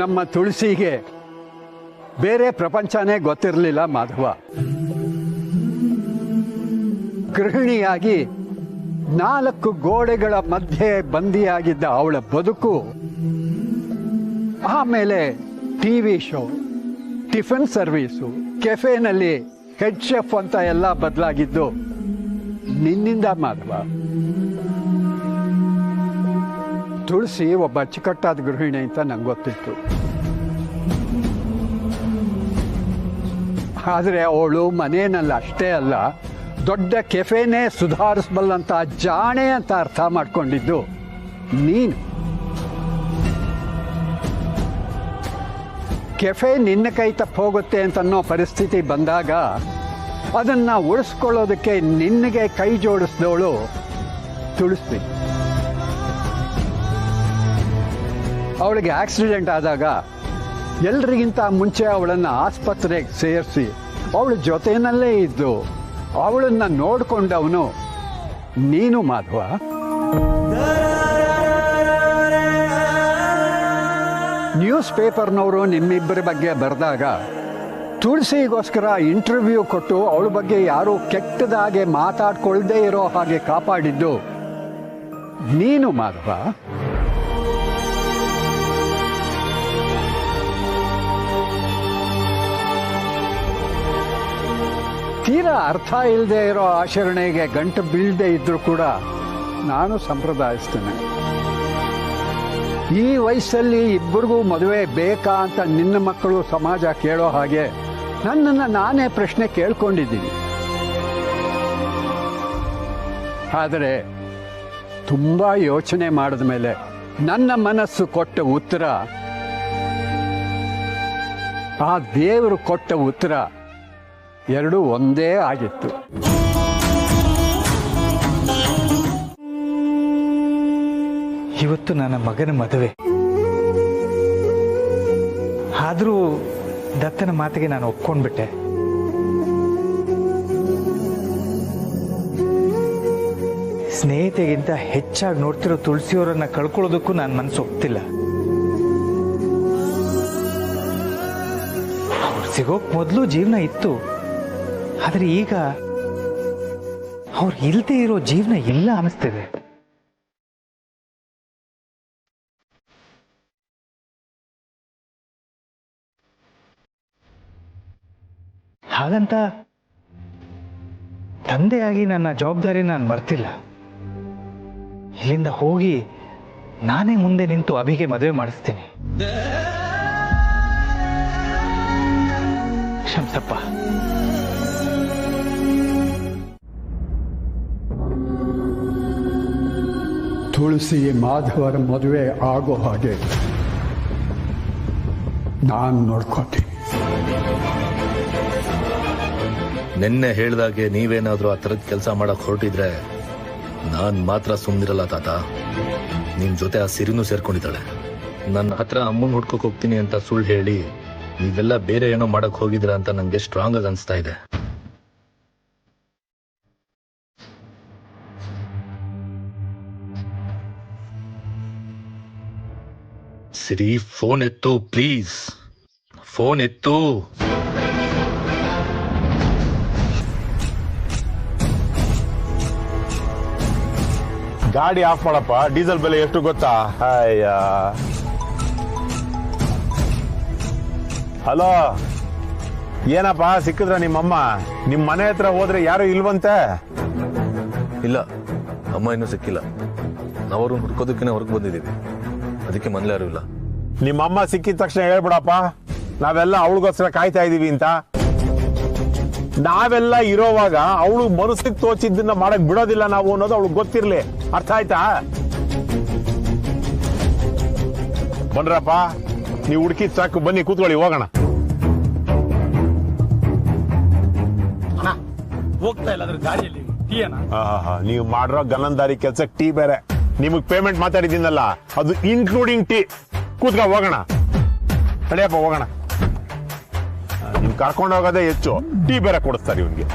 ನಮ್ಮ ತುಳಸಿಗೆ ಬೇರೆ ಪ್ರಪಂಚನೇ ಗೊತ್ತಿರಲಿಲ್ಲ ಮಾಧವ. ಗೃಹಿಣಿಯಾಗಿ 4 ಗೋಡೆಗಳ ಮಧ್ಯೆ ಬಂದಿಯಾಗಿದ್ದ ಅವಳ ಬದುಕು ಆಮೇಲೆ ಟಿವಿ ಶೋ, ಟಿಫನ್ ಸರ್ವೀಸು, ಕೆಫೆನಲ್ಲಿ ಹೆಡ್ ಶೆಫ್ ಅಂತ ಎಲ್ಲ ಬದಲಾಗಿದ್ದು ನಿನ್ನಿಂದ ಮಾಧವ. ತುಳಸಿ ಒಬ್ಬ ಅಚ್ಚುಕಟ್ಟಾದ ಗೃಹಿಣಿ ಅಂತ ನಂಗೆ ಗೊತ್ತಿತ್ತು. ಆದರೆ ಅವಳು ಮನೆಯಲ್ಲಿ ಅಷ್ಟೇ ಅಲ್ಲ, ದೊಡ್ಡ ಕೆಫೆನೇ ಸುಧಾರಿಸಬಲ್ಲಂತ ಜಾಣೆ ಅಂತ ಅರ್ಥ ಮಾಡ್ಕೊಂಡಿದ್ದು ನೀನು. ಕೆಫೆ ನಿನ್ನ ಕೈ ತಪ್ಪು ಹೋಗುತ್ತೆ ಅಂತನ್ನೋ ಪರಿಸ್ಥಿತಿ ಬಂದಾಗ ಅದನ್ನು ಉಳಿಸ್ಕೊಳ್ಳೋದಕ್ಕೆ ನಿನಗೆ ಕೈ ಜೋಡಿಸಿದವಳು ತುಳಸಿ. ಅವಳಿಗೆ ಆಕ್ಸಿಡೆಂಟ್ ಆದಾಗ ಎಲ್ರಿಗಿಂತ ಮುಂಚೆ ಅವಳನ್ನು ಆಸ್ಪತ್ರೆಗೆ ಸೇರಿಸಿ ಅವಳ ಜೊತೆಯಲ್ಲೇ ಇದ್ದು ಅವಳನ್ನು ನೋಡಿಕೊಂಡವನು ನೀನು ಮಾಧವ. ನ್ಯೂಸ್ ಪೇಪರ್ನವರು ನಿಮ್ಮಿಬ್ಬರ ಬಗ್ಗೆ ಬರೆದಾಗ ತುಳಸಿಗೋಸ್ಕರ ಇಂಟರ್ವ್ಯೂ ಕೊಟ್ಟು ಅವಳ ಬಗ್ಗೆ ಯಾರೂ ಕೆಟ್ಟದಾಗೆ ಮಾತಾಡ್ಕೊಳ್ದೇ ಇರೋ ಹಾಗೆ ಕಾಪಾಡಿದ್ದು ನೀನು ಮಾಧವ. ತೀರಾ ಅರ್ಥ ಇಲ್ಲದೆ ಇರೋ ಆಚರಣೆಗೆ ಗಂಟು ಬೀಳದೆ ಇದ್ರೂ ಕೂಡ ನಾನು ಸಂಪ್ರದಾಯಿಸ್ತೇನೆ. ಈ ವಯಸ್ಸಲ್ಲಿ ಇಬ್ಬರಿಗೂ ಮದುವೆ ಬೇಕಾ ಅಂತ ನಿನ್ನ ಮಕ್ಕಳು ಸಮಾಜ ಕೇಳೋ ಹಾಗೆ ನನ್ನನ್ನು ನಾನೇ ಪ್ರಶ್ನೆ ಕೇಳ್ಕೊಂಡಿದ್ದೀನಿ. ಆದರೆ ತುಂಬ ಯೋಚನೆ ಮಾಡಿದ ಮೇಲೆ ನನ್ನ ಮನಸ್ಸು ಕೊಟ್ಟ ಉತ್ತರ, ಆ ದೇವರು ಕೊಟ್ಟ ಉತ್ತರ ಎರಡೂ ಒಂದೇ ಆಗಿತ್ತು. ಇವತ್ತು ನನ್ನ ಮಗನ ಮದುವೆ. ಆದರೂ ದತ್ತನ ಮಾತಿಗೆ ನಾನು ಒಪ್ಕೊಂಡ್ಬಿಟ್ಟೆ. ಸ್ನೇಹಿತೆಗಿಂತ ಹೆಚ್ಚಾಗಿ ನೋಡ್ತಿರೋ ತುಳಸಿಯವರನ್ನ ಕಳ್ಕೊಳ್ಳೋದಕ್ಕೂ ನಾನು ಮನಸ್ಸು ಒಪ್ತಿಲ್ಲ. ಅವ್ರು ಸಿಗೋಕ್ ಮೊದಲು ಜೀವನ ಇತ್ತು, ಆದರೆ ಈಗ ಅವ್ರು ಇಲ್ಲದೆ ಇರೋ ಜೀವನ ಇಲ್ಲ ಅನಿಸ್ತಿದೆ. ಹಾಗಂತ ತಂದೆಯಾಗಿ ನನ್ನ ಜವಾಬ್ದಾರಿ ನಾನು ಮರ್ತಿಲ್ಲ. ಇಲ್ಲಿಂದ ಹೋಗಿ ನಾನೇ ಮುಂದೆ ನಿಂತು ಅಭಿಗೆ ಮದುವೆ ಮಾಡಿಸ್ತೀನಿ. ಕ್ಷಮಿಸಪ್ಪ. ತುಳಸಿ ಮಾಧವರ ಮದುವೆ ಆಗೋ ಹಾಗೆ ನಾನು ನೋಡ್ಕೋತೀನಿ. ನಿನ್ನೆ ಹೇಳ್ದಾಗೆ ನೀವೇನಾದ್ರೂ ಆ ಥರದ ಕೆಲಸ ಮಾಡಕ್ ಹೊರಟಿದ್ರೆ ನಾನ್ ಮಾತ್ರ ಸುಮ್ಮನಿರಲ್ಲ ತಾತ. ನಿಮ್ ಜೊತೆ ಆ ಸಿರಿನೂ ಸೇರ್ಕೊಂಡಿದ್ದಾಳೆ. ನನ್ನ ಹತ್ರ ಅಮ್ಮನ್ ಹುಡ್ಕೋಕ್ ಹೋಗ್ತೀನಿ ಅಂತ ಸುಳ್ಳು ಹೇಳಿ ನೀವೆಲ್ಲ ಬೇರೆ ಏನೋ ಮಾಡಕ್ ಹೋಗಿದ್ರ ಅಂತ ನಂಗೆ ಸ್ಟ್ರಾಂಗ್ ಆಗಿ ಅನ್ಸ್ತಾ ಇದೆ. ಸಿರಿ, ಫೋನ್ ಎತ್ತು ಪ್ಲೀಸ್, ಫೋನ್ ಎತ್ತು. ಗಾಡಿ ಆಫ್ ಮಾಡಪ್ಪ. ಡೀಸೆಲ್ ಬೆಲೆ ಎಷ್ಟು ಗೊತ್ತಾ? ಅಯ್ಯ. ಹಲೋ, ಏನಪ್ಪ ಸಿಕ್ಕಿದ್ರ ನಿಮ್ಮಮ್ಮ? ನಿಮ್ ಮನೆ ಹತ್ರ ಹೋದ್ರೆ ಯಾರು ಇಲ್ವಂತೆ? ಇಲ್ಲ, ಅಮ್ಮ ಇನ್ನೂ ಸಿಕ್ಕಿಲ್ಲ. ನಾವರು ಹುಡ್ಕೋದಕ್ಕೆ ಹೊರಗೆ ಬಂದಿದ್ದೀವಿ. ಅದಕ್ಕೆ ಮನೇಲಿ ಯಾರು ಇಲ್ಲ. ನಿಮ್ಮಮ್ಮ ಸಿಕ್ಕಿದ ತಕ್ಷಣ ಹೇಳ್ಬಿಡಪ್ಪ, ನಾವೆಲ್ಲ ಅವಳಿಗೋಸ್ಕರ ಕಾಯ್ತಾ ಇದೀವಿ ಅಂತ. ನಾವೆಲ್ಲ ಇರೋವಾಗ ಅವಳು ಮನಸ್ಸಿಗೆ ತೋಚಿದ್ದನ್ನ ಮಾಡಕ್ ಬಿಡೋದಿಲ್ಲ ನಾವು ಅನ್ನೋದು ಅವಳಿಗೆ ಗೊತ್ತಿರ್ಲಿ. ಅರ್ಥ ಆಯ್ತಾ? ಬನ್ರಪ್ಪ, ನೀವು ಹುಡುಕಿದ್ ಸಾಕು, ಬನ್ನಿ ಕೂತ್ಕೊಳ್ಳಿ, ಹೋಗೋಣ. ಹೋಗ್ತಾ ಇಲ್ಲ ಅದ್ರ ದಾರಿಯಲ್ಲಿ ನೀವು ಮಾಡಿರೋ ಗನಂದಾರಿ ಕೆಲ್ಸಕ್ಕೆ ಟೀ ಬೇರೆ. ನಿಮಗ್ ಪೇಮೆಂಟ್ ಮಾತಾಡಿದ್ದೀನಲ್ಲ, ಅದು ಇನ್ಕ್ಲೂಡಿಂಗ್ ಟೀ. ಕೂತ್ಕ, ಹೋಗೋಣ. ತಡೆಯಪ್ಪ, ಹೋಗೋಣ. ನಿಮ್ ಕರ್ಕೊಂಡು ಹೋಗೋದೇ ಹೆಚ್ಚು, ಟೀ ಬೇರೆ ಕೊಡಿಸ್ತಾರೆ ಇವನ್ಗೆ.